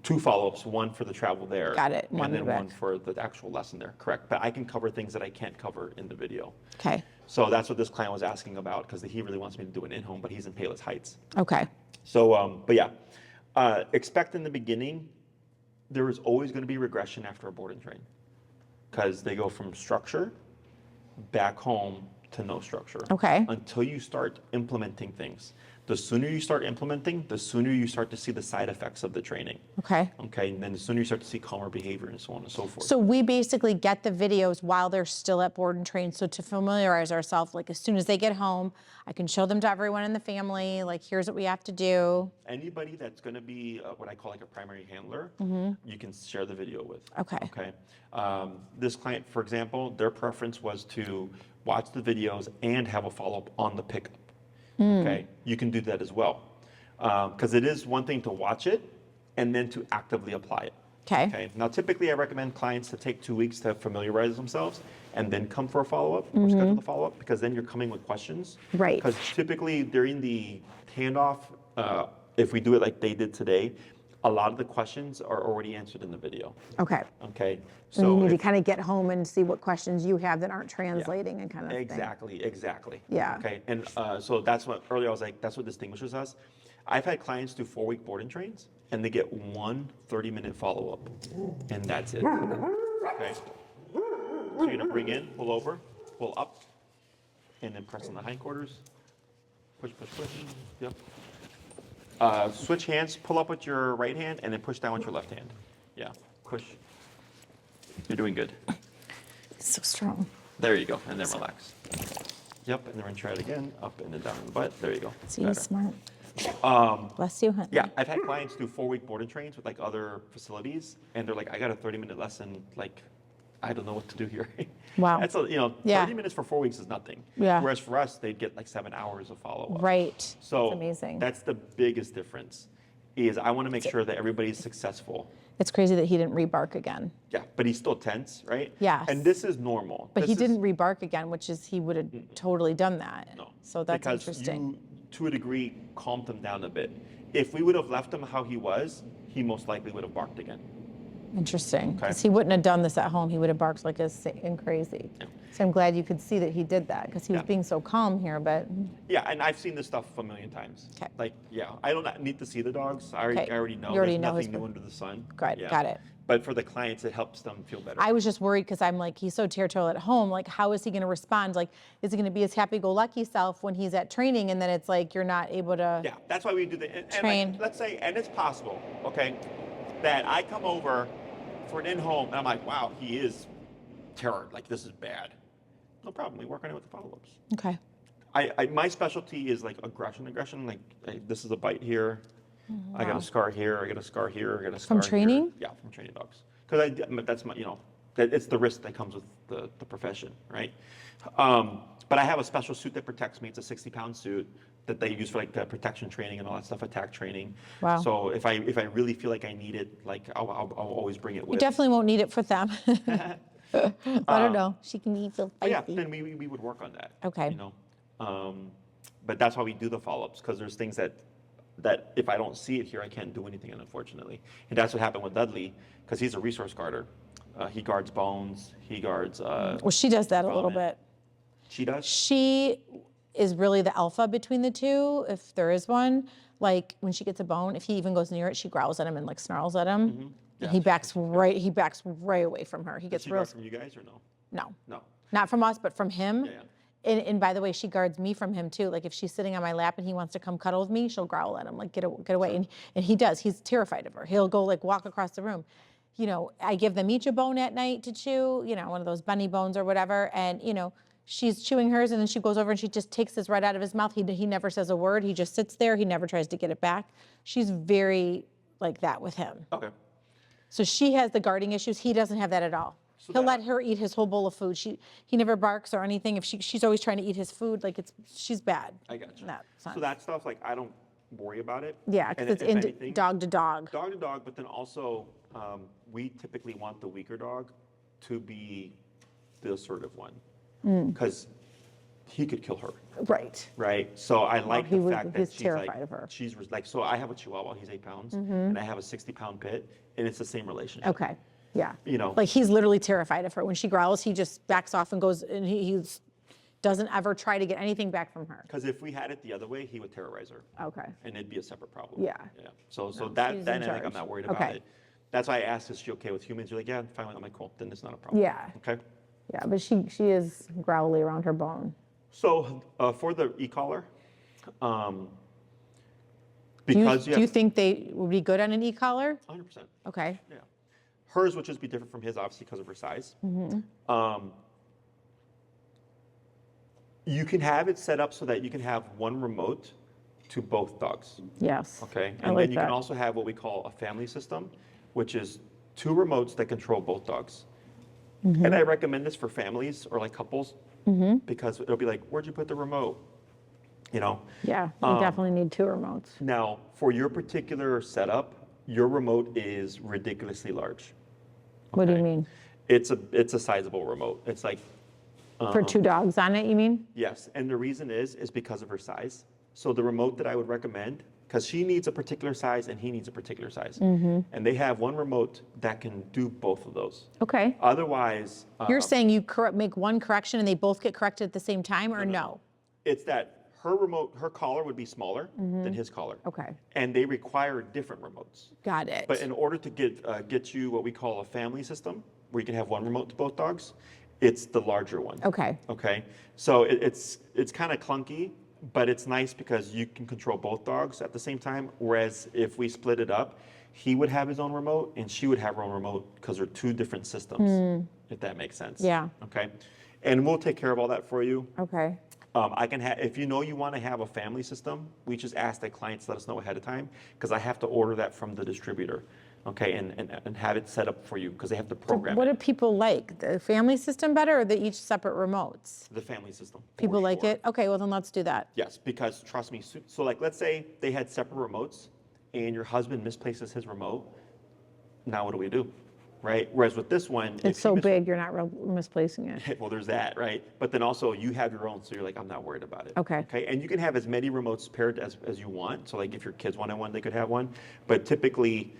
2 follow-ups, 1 for the travel there. Got it. And One then back. 1 for the actual lesson there. Correct. But I can cover things that I can't cover in the video. Okay. So that's what this client was asking about because he really wants me to do it in-home, but he's in Palos Heights. Okay. So, but yeah, expect in the beginning, there is always going to be regression after a board and train because they go from structure back home to no structure. Okay. Until you start implementing things. The sooner you start implementing, the sooner you start to see the side effects of the training. Okay. Okay, and then the sooner you start to see calmer behavior and so on and so forth. So we basically get the videos while they're still at board and train. So to familiarize ourselves, like as soon as they get home, I can show them to everyone in the family, like here's what we have to do. Anybody that's going to be what I call like a primary handler, you can share the video with. Okay. Okay. This client, for example, their preference was to watch the videos and have a follow-up on the pickup. Okay, you can do that as well. Because it is one thing to watch it and then to actively apply it. Okay. Now, typically, I recommend clients to take 2 weeks to familiarize themselves and then come for a follow-up or schedule the follow-up because then you're coming with questions. Right. Because typically, during the handoff, if we do it like they did today, a lot of the questions are already answered in the video. Okay. Okay. So you need to kind of get home and see what questions you have that aren't translating and kind of thing. Exactly. Yeah. Okay. And so that's what earlier I was like, that's what distinguishes us. I've had clients do 4-week board and trains and they get 1 30-minute follow-up and that's it. Okay. So you're gonna bring in, pull over, pull up, and then press on the hindquarters. Push. Yep. Switch hands, pull up with your right hand and then push down with your left hand. Yeah. Push. You're doing good. It's so strong. There you go, and then relax. Yep, and then we're gonna try it again, up and then down in the butt. There you go. See, he's smart. Bless you, Huntey. Yeah, I've had clients do 4-week board and trains with like other facilities, and they're like, I got a 30-minute lesson like I don't know what to do here. Wow. That's 30 minutes for 4 weeks is nothing. Yeah. Whereas for us, they'd get like 7 hours of follow-up. Right. So that's amazing. That's the biggest difference. Is I want to make sure that everybody's successful. It's crazy that he didn't rebark again. Yeah, but he's still tense, right? Yes. And this is normal. But he didn't rebark again, which is he would have totally done that. No. So that's because interesting. You, to a degree, calmed him down a bit. If we would have left him how he was, he most likely would have barked again. Interesting. Okay. Because he wouldn't have done this at home. He would have barked like and crazy. Yeah. So I'm glad you could see that he did that because he was being so calm here. But yeah, and I've seen this stuff a million times. Okay. Like, yeah, I don't need to see the dogs. I already know. You already There's know nothing new under the sun. Good. Got it. But for the clients, it helps them feel better. I was just worried because I'm like, he's so territorial at home. Like, how is he going to respond? Like, is he going to be his happy-go-lucky self when he's at training, and then it's like you're not able to Yeah, that's why we do the train. And like, let's say, and it's possible, okay, that I come over for an in-home, and I'm like, wow, he is terror. Like, this is bad. No problem. We work on it with the follow-ups. Okay. My specialty is like aggression. Like, hey, this is a bite here. I got a scar here. I got a scar here. I got a scar From training? Here. Yeah, from training dogs. Because that's my, it's the risk that comes with the profession, right? But I have a special suit that protects me. It's a 60-pound suit that they use for like the protection training and all that stuff, attack training. Wow. So if I really feel like I need it, like I'll always bring it with. You definitely won't need it for them. I don't know. She can be so feisty. Yeah, then we would work on that. Okay. But that's why we do the follow-ups, because there's things that if I don't see it here, I can't do anything, unfortunately. And that's what happened with Dudley, because he's a resource guarder. He guards bones. He guards. Well, she does that a little bit. She does? She is really the alpha between the two, if there is one. Like when she gets a bone, if he even goes near it, she growls at him and like snarls at him. Mm-hmm. Yeah, And he backs right away from her. He Does gets she real. guard from you guys or no? No, No. not from us, but from him. Yeah. And by the way, she guards me from him too. Like if she's sitting on my lap and he wants to come cuddle with me, she'll growl at him, like get away. And he does. He's terrified of her. He'll go like walk across the room. I give them each a bone at night to chew. One of those bunny bones or whatever. And she's chewing hers, and then she goes over and she just takes this right out of his mouth. He never says a word. He just sits there. He never tries to get it back. She's very like that with him. Okay. So she has the guarding issues. He doesn't have that at all. He'll let her eat his whole bowl of food. He never barks or anything. If she's always trying to eat his food, like she's bad. I got you. So that stuff, like I don't worry about it. Yeah, because it's dog to dog. Dog to dog, but then also we typically want the weaker dog to be the assertive one, because he could kill her. Right. Right. So I like the fact that he's she's terrified like, of her. she's like, so I have a Chihuahua, he's 8 pounds, and I have a 60-pound pit, and it's the same relationship. Okay. Yeah. Like he's literally terrified of her. When she growls, he just backs off and goes, and he doesn't ever try to get anything back from her. Because if we had it the other way, he would terrorize her. Okay. And it'd be a separate problem. Yeah. Yeah. So she's that in dynamic, I'm charge. not worried about Okay. it. That's why I asked, is she okay with humans? You're like, yeah, fine. I'm like, cool. Then it's not a problem. Yeah. Okay. Yeah, but she is growly around her bone. So for the e-collar, Do because you think they would be good on an e-collar? 100%. Okay. Yeah. Hers would just be different from his, obviously, because of her size. You can have it set up so that you can have one remote to both dogs. Yes. Okay. I And like then you that. can also have what we call a family system, which is 2 remotes that control both dogs. And I recommend this for families or like couples, because it'll be like, where'd you put the remote? Yeah, you definitely need 2 remotes. Now, for your particular setup, your remote is ridiculously large. What do you Okay? mean? It's a sizable remote. It's like, For 2 dogs on it, you mean? yes, and the reason is because of her size. So the remote that I would recommend, because she needs a particular size and he needs a particular size, and they have one remote that can do both of those. Okay. Otherwise, You're saying you make one correction and they both get corrected at the same time, or no? it's that her collar would be smaller than his collar. Okay. And they require different remotes. Got it. But in order to get you what we call a family system, where you can have one remote to both dogs, it's the larger one. Okay. Okay. So it's kind of clunky, but it's nice because you can control both dogs at the same time. Whereas if we split it up, he would have his own remote and she would have her own remote, because they're 2 different systems, if that makes sense. Yeah. Okay. And we'll take care of all that for you. Okay. I can have, if you want to have a family system, we just ask that clients let us know ahead of time, because I have to order that from the distributor. okay, and have it set up for you because they have to program What it. do people like? The family system better or the each separate remotes? The family system. for People like sure. it? Okay, well then let's do that. Yes, because trust me, so like let's say they had separate remotes and your husband misplaces his remote, now what do we do? Right? Whereas with this one, if It's he so big, you're not misplacing it. well, there's that, right? But then also you have your own, so you're like, I'm not worried about it. Okay. Okay. And you can have as many remotes paired as you want. So like if your kids wanted one, they could have one. But typically,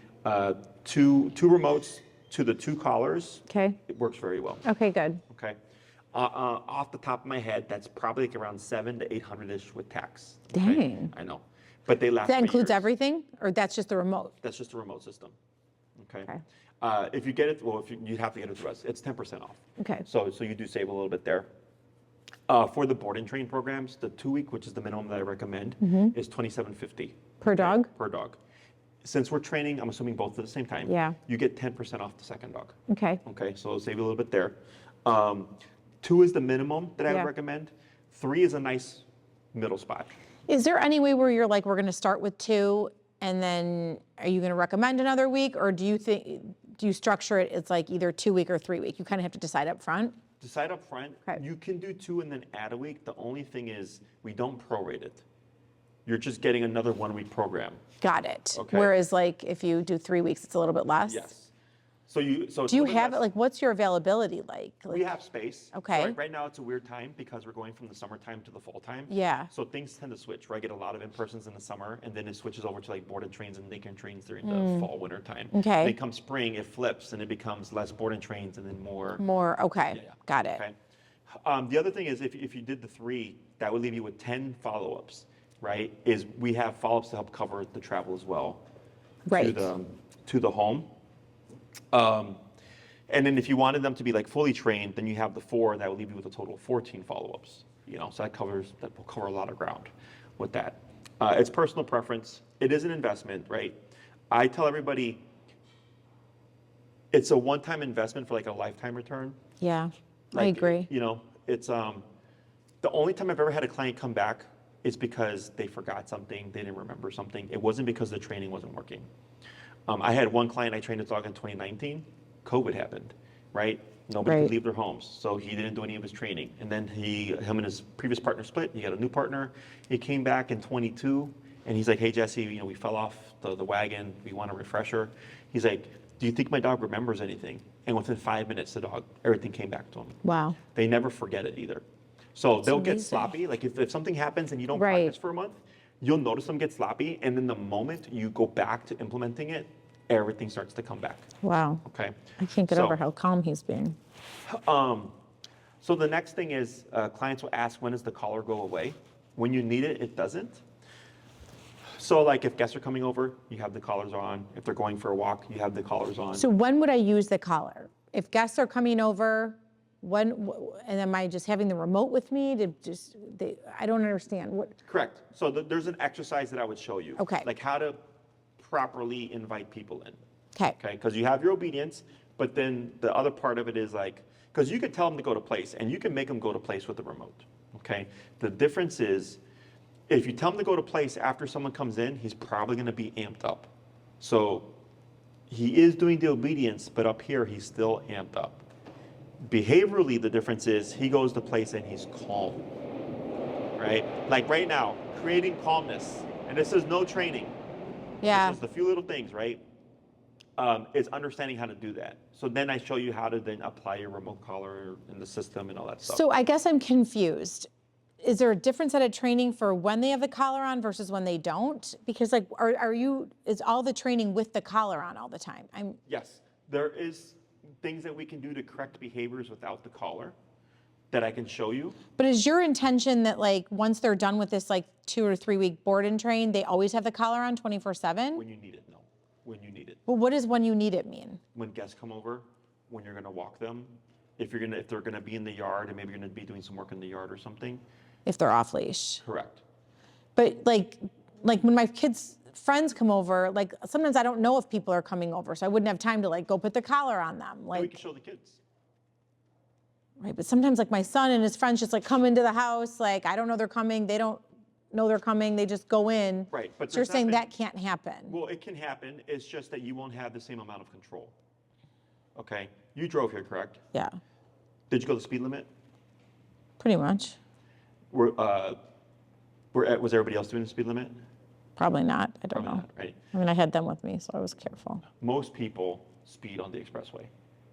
two remotes to the 2 collars, Okay, it works very well. okay, good. Okay. Off the top of my head, that's probably like around 700 to 800-ish with tax. okay? Dang. I know. But they last That for includes years. everything or that's just the remote? That's just a remote system. Okay. Okay. If you get it, well, if you have to get it through us, it's 10% off. Okay, So you do save a little bit there. For the board and train programs, the 2-week, which is the minimum that I recommend, is $27.50 per dog? per dog. Since we're training, I'm assuming both at the same time. Yeah. You get 10% off the second dog. Okay, Okay, so it'll save you a little bit there. 2 is the minimum that I Yeah. would recommend. 3 is a nice middle spot. is there any way where you're like, we're gonna start with 2 and then are you gonna recommend another week? Or do you structure it, it's like either 2-week or 3-week? You kind of have to decide up front? Decide up front. Okay. You can do 2 and then add a week. The only thing is we don't prorate it. You're just getting another 1-week program. Got it. Okay. Whereas like if you do 3 weeks, it's a little bit less? Yes. So it's Do you a little bit have it, less. like what's your availability like? We have space. So Okay. right now it's a weird time because we're going from the summertime to the fall time. Yeah. So things tend to switch, where I get a lot of in-persons in the summer, and then it switches over to like boarded trains and daycare trains during the fall, winter time. Okay. Then come spring, it flips and it becomes less boarded trains and then more. More, okay, Yeah. got it. Okay. The other thing is if you did the 3, that would leave you with 10 follow-ups, right? Is we have follow-ups to help cover the travel as well. Right. To the home. And then if you wanted them to be like fully trained, then you have the 4, that will leave you with a total of 14 follow-ups. So that will cover a lot of ground with that. It's personal preference. It is an investment, right? I tell everybody it's a one-time investment for like a lifetime return. Yeah, I Like, agree. It's the only time I've ever had a client come back is because they forgot something, they didn't remember something. It wasn't because the training wasn't working. I had one client, I trained a dog in 2019. COVID happened, right? Nobody Right. could leave their homes, so he didn't do any of his training. And then him and his previous partner split. He got a new partner. He came back in 22, and he's like, "Hey Jesse, we fell off the wagon. We want a refresher." He's like, "Do you think my dog remembers anything?" And within 5 minutes, everything came back to him. Wow. They never forget it either. So they'll get amazing. sloppy. Like if something happens and you don't Right. practice for a month, you'll notice them get sloppy, and then the moment you go back to implementing it, everything starts to come back. Wow. Okay. I can't get So- over how calm he's being. So the next thing is clients will ask, when does the collar go away? When you need it, it doesn't. So like if guests are coming over, you have the collars on. If they're going for a walk, you have the collars on. So when would I use the collar? If guests are coming over, and am I just having the remote with me I don't understand. What? Correct. So there's an exercise that I would show you. Okay. Like how to properly invite people in. Okay. Okay, because you have your obedience, but then the other part of it is like, because you could tell them to go to place, and you can make them go to place with the remote. Okay. The difference is, if you tell him to go to place after someone comes in, he's probably going to be amped up. So he is doing the obedience, but up here he's still amped up. Behaviorally, the difference is he goes to place and he's calm. Right? Like right now, creating calmness, and this is no training. Yeah. This is the few little things, right? Is understanding how to do that. So then I show you how to then apply your remote collar in the system and all that stuff. So I guess I'm confused. Is there a difference at a training for when they have the collar on versus when they don't? Because like, is all the training with the collar on all the time? Yes, there is things that we can do to correct behaviors without the collar that I can show you. But is your intention that like, once they're done with this like 2 or 3 week board and train, they always have the collar on 24/7? When you need it, no. When you need it. Well, what does when you need it mean? When guests come over, when you're gonna walk them, if they're gonna be in the yard and maybe you're gonna be doing some work in the yard or something. If they're off leash. Correct. But like when my kids' friends come over, like sometimes I don't know if people are coming over, so I wouldn't have time to like go put the collar on them. And we Like, can show the kids. right, but sometimes like my son and his friends just like come into the house, like I don't know they're coming, they don't, know they're coming, they just go in. Right, but So you're there's saying nothing- that can't happen. Well, it can happen. It's just that you won't have the same amount of control. Okay, you drove here, correct? Yeah, Did you go the speed limit? pretty much. Was everybody else doing the speed limit? Probably not, I don't Probably know. not, right? I mean, I had them with me, so I was careful. Most people speed on the expressway,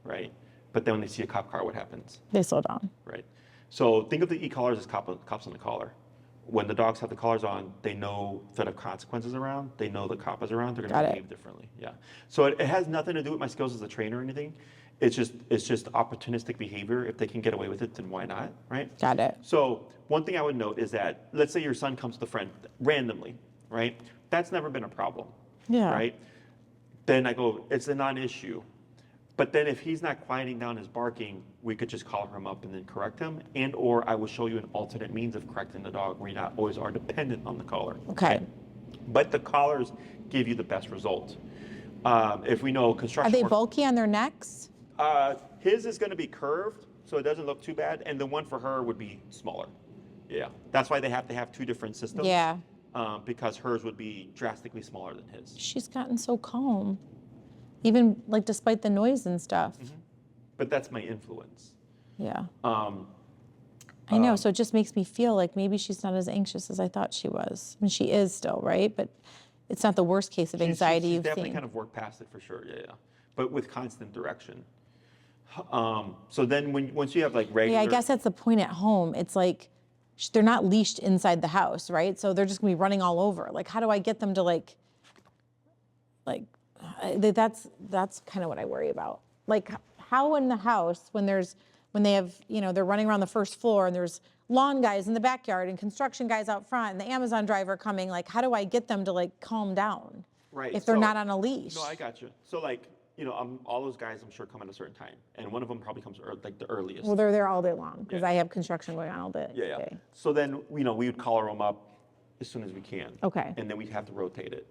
right? But then when they see a cop car, what happens? They slow down. Right. So think of the e-collars as cops on the collar. When the dogs have the collars on, they know that if consequences around, they know the cop is around, they're going to behave differently. Yeah. So it has nothing to do with my skills as a trainer or anything. It's just opportunistic behavior. If they can get away with it, then why not, right? Got it. So one thing I would note is that, let's say your son comes to the friend randomly, right? That's never been a problem, Yeah. right? Then I go, it's a non-issue. But then if he's not quieting down his barking, we could just collar him up and then correct him. And or I will show you an alternate means of correcting the dog where you not always are dependent on the collar. Okay. But the collars give you the best result. If we know Are construction they work- bulky on their necks? his is going to be curved, so it doesn't look too bad. And the one for her would be smaller. Yeah. That's why they have to have two different systems. Yeah. Because hers would be drastically smaller than his. She's gotten so calm. Even like despite the noise and stuff. Mm-hmm. But that's my influence. Yeah. I know, so it just makes me feel like maybe she's not as anxious as I thought she was. I mean, she is still, right? But it's not the worst case of anxiety she's you've definitely seen. kind of worked past it for sure. Yeah. But with constant direction. So then once you have like regular. Yeah, I guess that's the point at home. It's like they're not leashed inside the house, right? So they're just gonna be running all over. Like, how do I get them to that's kind of what I worry about. Like, how in the house when they have, they're running around the first floor and there's lawn guys in the backyard and construction guys out front and the Amazon driver coming, like, how do I get them to like calm down? Right. If they're not on a leash. No, I got you. So like, all those guys I'm sure come at a certain time. And one of them probably comes like the earliest. Well, they're there all day long because Yeah. I have construction going on all day. Yeah. So then, we would collar them up as soon as we can. Okay. And then we'd have to rotate it.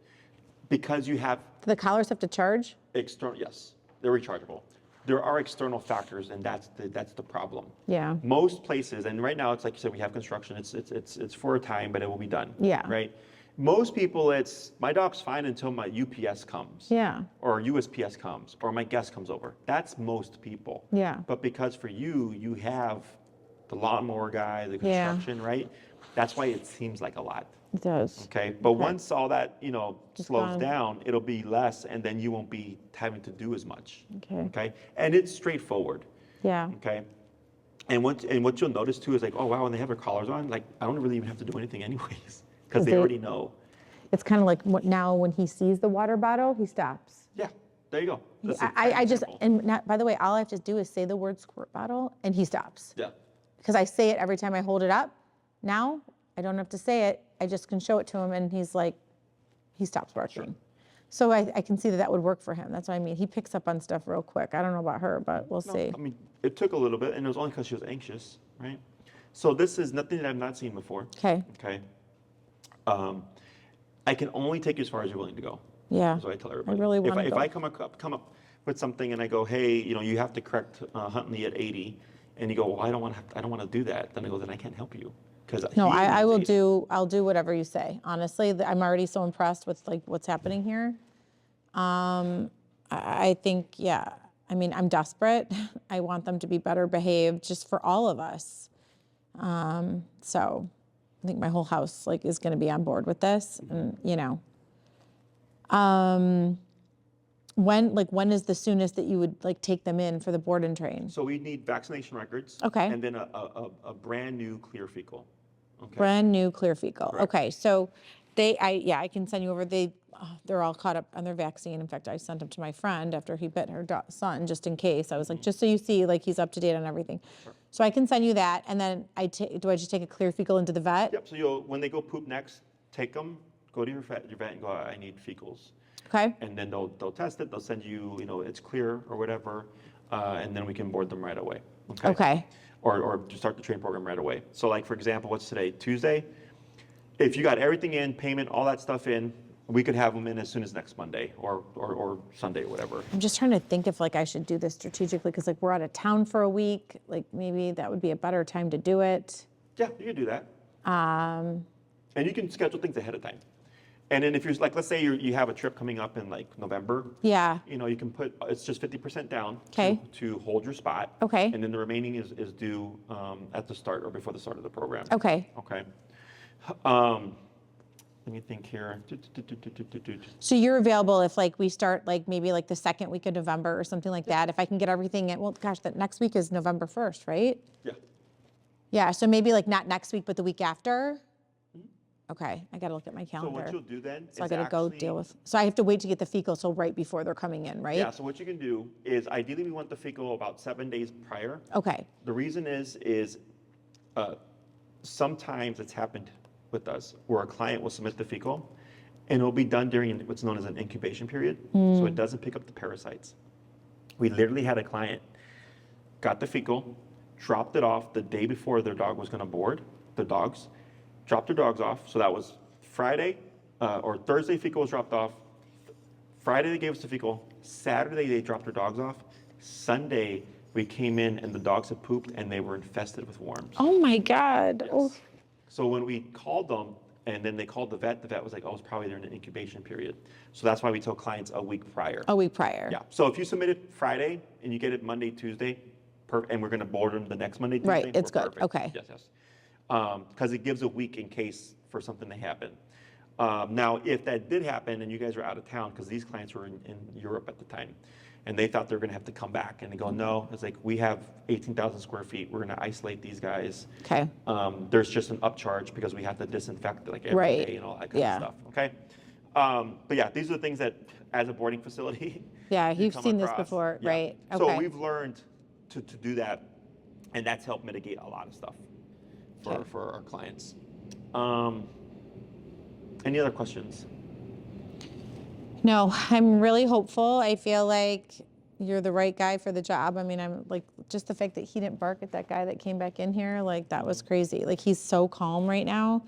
Because you have Do the collars have to charge? external, yes, they're rechargeable. There are external factors, and that's the problem. Yeah. Most places, and right now it's like you said, we have construction. It's for a time, but it will be done. Yeah. Right. Most people, it's my dog's fine until my UPS comes. Yeah. Or USPS comes, or my guest comes over. That's most people. Yeah. But because for you have the lawnmower guy, the Yeah. construction, right? That's why it seems like a lot. It does. Okay, but once all that, slows gone. down, it'll be less, and then you won't be having to do as much. Okay. Okay, and it's straightforward. Yeah. Okay, and what you'll notice too is like, oh wow, when they have their collars on, like I don't really even have to do anything anyways, because they already know. It's kind of like now when he sees the water bottle, he stops. Yeah, there you go. That's I just, simple. and not, by the way, all I have to do is say the word squirt bottle and he stops. Yeah, Because I say it every time I hold it up. Now I don't have to say it. I just can show it to him and he stops barking. Sure. So I can see that would work for him. That's what I mean. He picks up on stuff real quick. I don't know about her, but we'll see. I mean, it took a little bit, and it was only because she was anxious, right? So this is nothing that I've not seen before. Okay. Okay. I can only take you as far as you're willing to go. Yeah. That's what I tell everybody. I really want to If go. I come up with something and I go, hey, you have to correct Huntey at 80, and you go, well, I don't want to do that. Then I go, then I can't help you because No, I'll do whatever you say. Honestly, I'm already so impressed with like what's happening here. I think, yeah. I mean, I'm desperate. I want them to be better behaved just for all of us. So I think my whole house is going to be on board with this, and when is the soonest that you would take them in for the board and train? So we need vaccination records. Okay. And then a brand new clear fecal. Okay. Brand new clear fecal. Correct. Okay, so I can send you over. They're all caught up on their vaccine. In fact, I sent them to my friend after he bit her son, just in case. I was like, just so you see, he's up to date on everything. Sure. So I can send you that, and then do I just take a clear fecal into the vet? Yep. So when they go poop next, take them, go to your vet and go, I need fecals. Okay. And then they'll test it. They'll send you, it's clear or whatever, and then we can board them right away. Okay. Okay. Or to start the train program right away. So for example, what's today? Tuesday? If you got everything in, payment, all that stuff in, we could have them in as soon as next Monday or Sunday or whatever. I'm just trying to think if I should do this strategically because we're out of town for a week. Maybe that would be a better time to do it. Yeah, you can do that. And you can schedule things ahead of time. And then if you're like, let's say you have a trip coming up in like November. Yeah. You know, you can put, it's just 50% down Okay. to hold your spot. Okay. And then the remaining is due at the start or before the start of the program. Okay. Okay. Let me think here. So you're available if like we start like maybe like the second week of November or something like that. If I can get everything in, well, gosh, that next week is November 1st, right? Yeah. Yeah. So maybe like not next week, but the week after. Okay, I got to look at my So calendar. what you'll do then So I is got to go deal with. So I have to wait to get the fecal, so right before they're coming in, right? Yeah, so what you can do is ideally we want the fecal about 7 days prior. Okay. The reason is sometimes it's happened with us where a client will submit the fecal and it'll be done during what's known as an incubation period. So it doesn't pick up the parasites. We literally had a client, got the fecal, dropped it off the day before their dog was going to board, the dogs, dropped their dogs off. So that was Friday or Thursday, fecal was dropped off. Friday, they gave us the fecal. Saturday, they dropped their dogs off. Sunday, we came in and the dogs had pooped and they were infested with worms. Oh my God. Yes. Oh. So when we called them and then they called the vet was like, oh, it's probably during an incubation period. So that's why we tell clients a week prior. A week prior. Yeah. So if you submit it Friday and you get it Monday, Tuesday, and we're going to board them the next Monday, Tuesday. Right, it's we're good. perfect. Okay. Yes, yes. Because it gives a week in case for something to happen. Now, if that did happen and you guys are out of town, because these clients were in Europe at the time, and they thought they were going to have to come back, and they go, no, it's like, we have 18,000 square feet. We're going to isolate these guys. Okay. There's just an upcharge because we have to disinfect like every Right. day and all that kind of stuff. Okay. But yeah, these are the things that as a boarding facility. Yeah, you you've come seen this across. before, Yeah. right? So Okay. we've learned to do that, and that's helped mitigate a lot of stuff for our clients. Any other questions? No, I'm really hopeful. I feel like you're the right guy for the job. I mean, I'm like, just the fact that he didn't bark at that guy that came back in here, like that was crazy. Like he's so calm right now.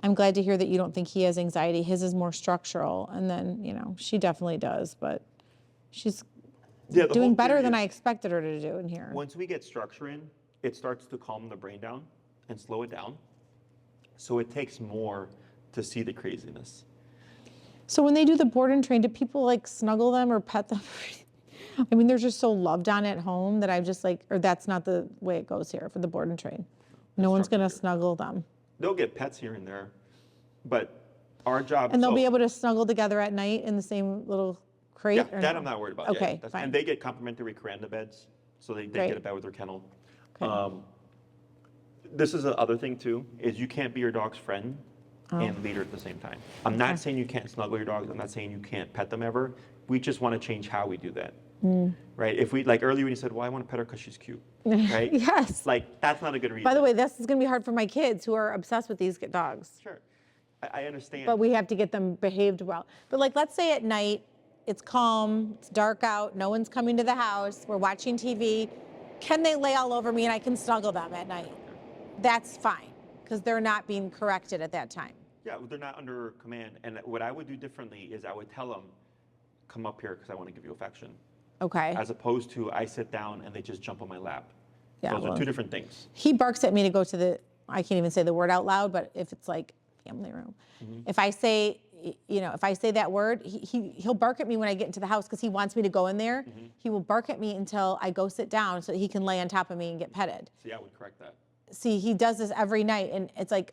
I'm glad to hear that you don't think he has anxiety. His is more structural. And then, you know, she definitely does, but she's doing better than I expected her to do in here. Once we get structure in, it starts to calm the brain down and slow it down. So it takes more to see the craziness. So when they do the board and train, do people like snuggle them or pet them? I mean, they're just so loved on at home that I just like, or that's not the way it goes here for the board and train. No one's going to snuggle them. They'll get pets here and there, but our job. And they'll be able to snuggle together at night in the same little crate? Yeah, that I'm not worried about. Okay, yeah, fine. And they get complimentary Kuranda beds, so they get a bed with their kennel. Okay. This is the other thing too, is you can't be your dog's friend and leader at the same time. I'm not saying you can't snuggle your dogs. I'm not saying you can't pet them ever. We just want to change how we do that. Right? If we, like earlier when you said, well, I want to pet her because she's cute, right? Yes. Like, that's not a good reason. By the way, this is going to be hard for my kids who are obsessed with these dogs. Sure. I understand. But we have to get them behaved well. But like, let's say at night, it's calm, it's dark out, no one's coming to the house, we're watching TV. Can they lay all over me and I can snuggle them at night? That's fine, because they're not being corrected at that time. Yeah, they're not under command. And what I would do differently is I would tell them, come up here because I want to give you affection. Okay. As opposed to I sit down and they just jump on my lap. Yeah, Those are two different things. He barks at me to go to the, I can't even say the word out loud, but if it's like family room. If I say, you know, if I say that word, he'll bark at me when I get into the house because he wants me to go in there. He will bark at me until I go sit down so that he can lay on top of me and get petted. See, I would correct that. See, he does this every night and it's like,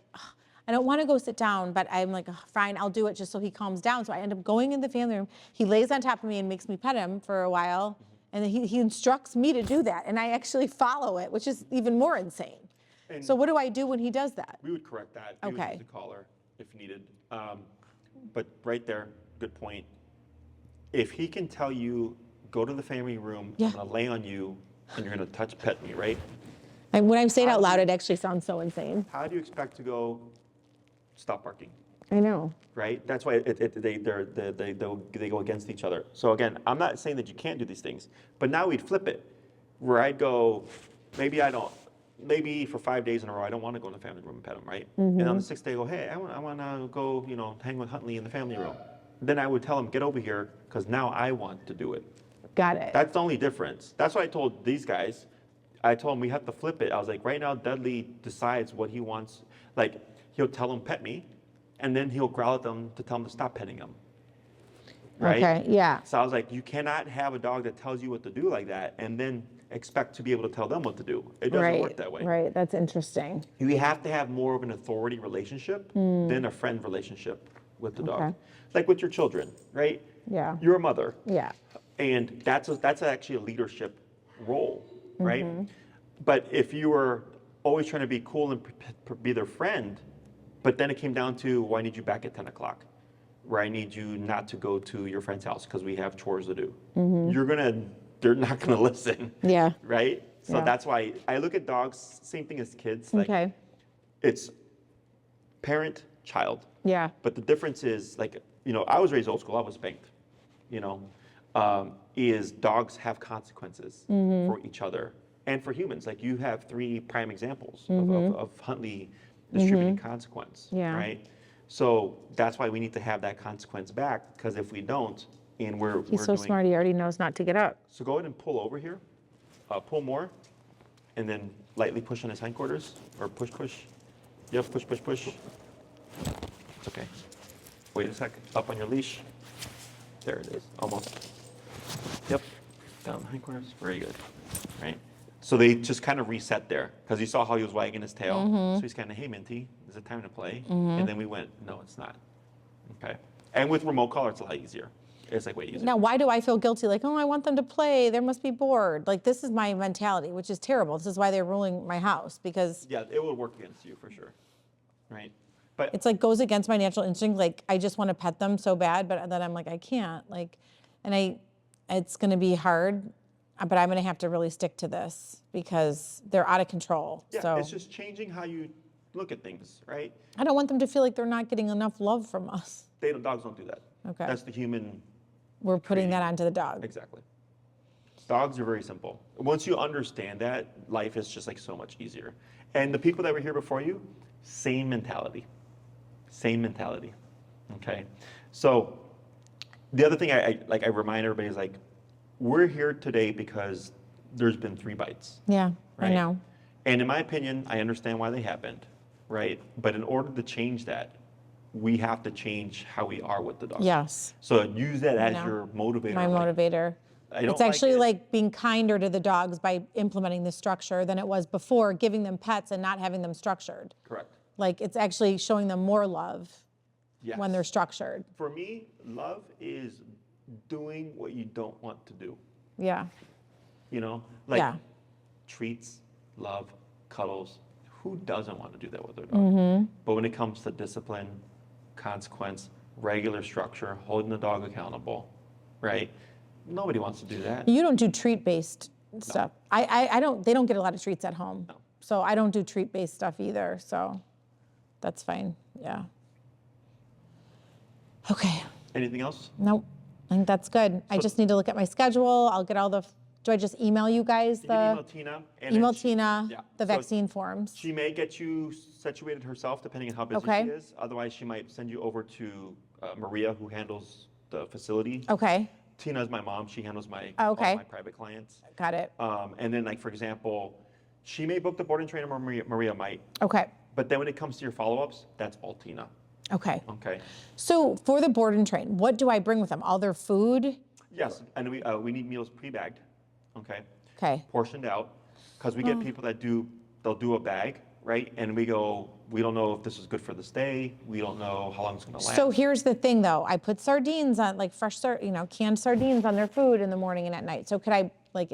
I don't want to go sit down, but I'm like, fine, I'll do it just so he calms down. So I end up going in the family room. He lays on top of me and makes me pet him for a while. And then he instructs me to do that. And I actually follow it, which is even more insane. And so what do I do when he does that? We would correct that. We would Okay. use the collar if needed. But right there, good point. If he can tell you, go to the family room, Yeah. I'm going to lay on you, and you're going to touch pet me, right? And when I say it out loud, it actually sounds so insane. How do you expect to go stop barking? I know. Right? That's why they go against each other. So again, I'm not saying that you can't do these things, but now we'd flip it, where I'd go, maybe for 5 days in a row, I don't want to go in the family room and pet him, right? And on the 6th day, I go, hey, I want to go, hang with Huntey in the family room. Then I would tell him, get over here, because now I want to do it. Got it. That's the only difference. That's what I told these guys. I told them we have to flip it. I was like, right now, Dudley decides what he wants. Like, he'll tell him, pet me. and then he'll growl at them to tell them to stop petting him. Right? Okay, yeah. So I was like, you cannot have a dog that tells you what to do like that and then expect to be able to tell them what to do. It doesn't work that way. Right, that's interesting. You have to have more of an authority relationship than a friend relationship with the dog. Okay. Like with your children, right? Yeah. You're a mother. Yeah. And that's actually a leadership role, right? But if you were always trying to be cool and be their friend, but then it came down to, well, I need you back at 10 o'clock, where I need you not to go to your friend's house because we have chores to do. They're not gonna listen. Yeah. Right? So Yeah. that's why I look at dogs, same thing as kids. Like, Okay. it's parent, child. Yeah. But the difference is, like, I was raised old school, I was spanked, is dogs have consequences for each other and for humans. Like, you have 3 prime examples of Huntey distributing consequence, Yeah. right? So that's why we need to have that consequence back, because if we don't, and we're He's so smart, he already knows not to get up. So go ahead and pull over here, pull more, and then lightly push on his hindquarters, or push. Yep, push. It's okay. Wait a sec, up on your leash. There it is, almost. Yep, down the hindquarters, very good, right? So they just kind of reset there, because you saw how he was wagging his tail. So he's kind of, hey, Minty, is it time to play? And then we went, no, it's not. Okay. And with remote collar, it's a lot easier. It's like way easier. Now, why do I feel guilty? Like, oh, I want them to play. They must be bored. Like, this is my mentality, which is terrible. This is why they're ruling my house, because Yeah, it will work against you for sure, right? But it's like goes against my natural instinct. Like, I just want to pet them so bad, but then I'm like, I can't. Like, and it's going to be hard, but I'm going to have to really stick to this because they're out of control. yeah, So it's just changing how you look at things, right? I don't want them to feel like they're not getting enough love from us. Dogs don't do that. Okay. That's the human. We're putting that onto the dog. Exactly. Dogs are very simple. Once you understand that, life is just like so much easier. And the people that were here before you, same mentality. Same mentality. Okay. So the other thing I remind everybody is, like, we're here today because there's been 3 bites. Yeah, Right? I know. And in my opinion, I understand why they happened, right? But in order to change that, we have to change how we are with the dog. Yes. So use that as know. your motivator. My like, motivator. I don't It's actually it. like being kinder to the dogs by implementing the structure than it was before giving them pets and not having them structured. Correct. Like, it's actually showing them more love Yes. when they're structured. For me, love is doing what you don't want to do. Yeah. Like Yeah. treats, love, cuddles. Who doesn't want to do that with their dog? But when it comes to discipline, consequence, regular structure, holding the dog accountable, right? Nobody wants to do that. You don't do treat-based stuff. I don't, they don't get a lot of treats at home. No. So I don't do treat-based stuff either, so that's fine, yeah. Okay, Anything else? nope, I think that's good. I So- just need to look at my schedule. I'll get all the, do I just email you guys You can email the, Tina. And email then Tina, yeah. the So vaccine forms? She may get you situated herself, depending on how busy Okay. she is. Otherwise, she might send you over to Maria, who handles the facility. Okay, Tina is my mom. She handles my Oh, all okay. my private clients. got it. And then, like, for example, she may book the board and train, or Maria might. Okay, But then when it comes to your follow-ups, that's all Tina. okay. Okay. So for the board and train, what do I bring with them? All their food? Yes, and we need meals pre-bagged. Okay. Okay, Portioned out, because we get people that they'll do a bag, right? And we go, we don't know if this is good for this day. We don't know how long it's going to last. so here's the thing though, I put sardines on, like fresh, canned sardines on their food in the morning and at night. So could I like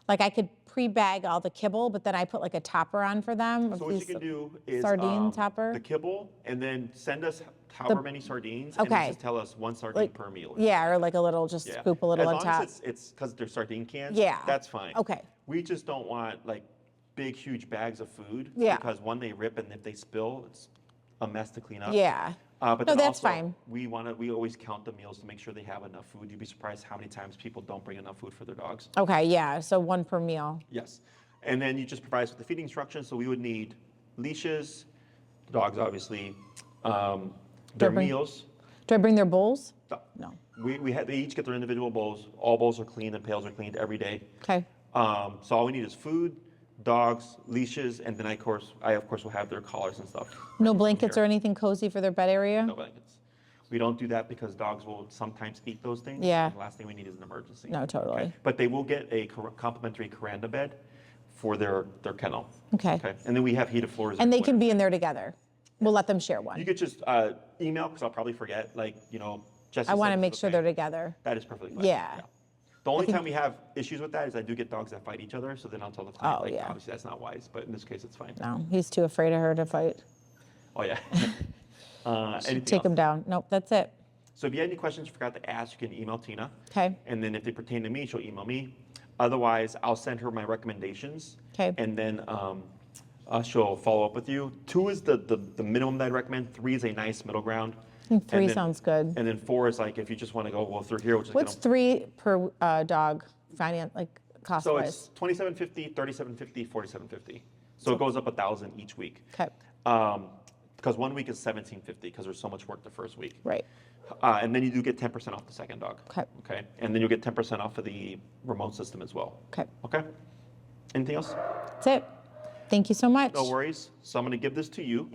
I could pre-bag all the kibble, but then I put like a topper on for them? So what you can do is sardine topper? the kibble, and then send us however many sardines, and Okay. then just tell us 1 sardine Like, per meal. Yeah, or like a little, just Yeah. scoop a little on As top. long as it's because they're sardine cans. Yeah. That's fine. Okay. We just don't want like big, huge bags of food. Yeah. Because one, they rip, and if they spill, it's a mess to clean up. Yeah. But No, then that's also, fine. we always count the meals to make sure they have enough food. You'd be surprised how many times people don't bring enough food for their dogs. Okay, yeah, so 1 per meal. Yes. And then you just provide us with the feeding instructions. So we would need leashes, the dogs obviously, their bring- meals. Do I bring their bowls? No. They each get their individual bowls. All bowls are cleaned and pails are cleaned every day. Okay, So all we need is food, dogs, leashes, and then I of course will have their collars and stuff. No blankets or anything cozy for their bed area? No blankets. We don't do that because dogs will sometimes eat those things. Yeah. And the last thing we need is an emergency. No, totally. Okay? But they will get a complimentary Caranda bed for their kennel. Okay. Okay. And then we have heated floors. And they everywhere. can be in there together. We'll let them share one. You could just email because I'll probably forget. Like, Jesse I want said to this make is sure okay. they're together. That is perfectly fine. Yeah. The only time we have issues with that is I do get dogs that fight each other. So then I'll tell the client, Oh, yeah. obviously that's not wise, but in this case it's fine. No, he's too afraid of her to fight. Oh yeah. Anything Take else? him down. Nope, that's it. So if you had any questions you forgot to ask, you can email Tina. Okay. And then if they pertain to me, she'll email me. Otherwise, I'll send her my recommendations. Okay. And then she'll follow up with you. 2 is the minimum that I'd recommend. 3 is a nice middle ground. And 3 And then- sounds good. And then 4 is like if you just want to go through here, which is What's 3 per dog cost so wise? it's $27.50, $37.50, $47.50. So it goes up $1,000 each week. Okay. Because 1 week is $17.50 because there's so much work the first week. Right. And then you do get 10% off the second dog. Okay. Okay. And then you'll get 10% off of the remote system as well. Okay. Okay. Anything else? That's it. Thank you so much. No worries. So I'm going to give this to you.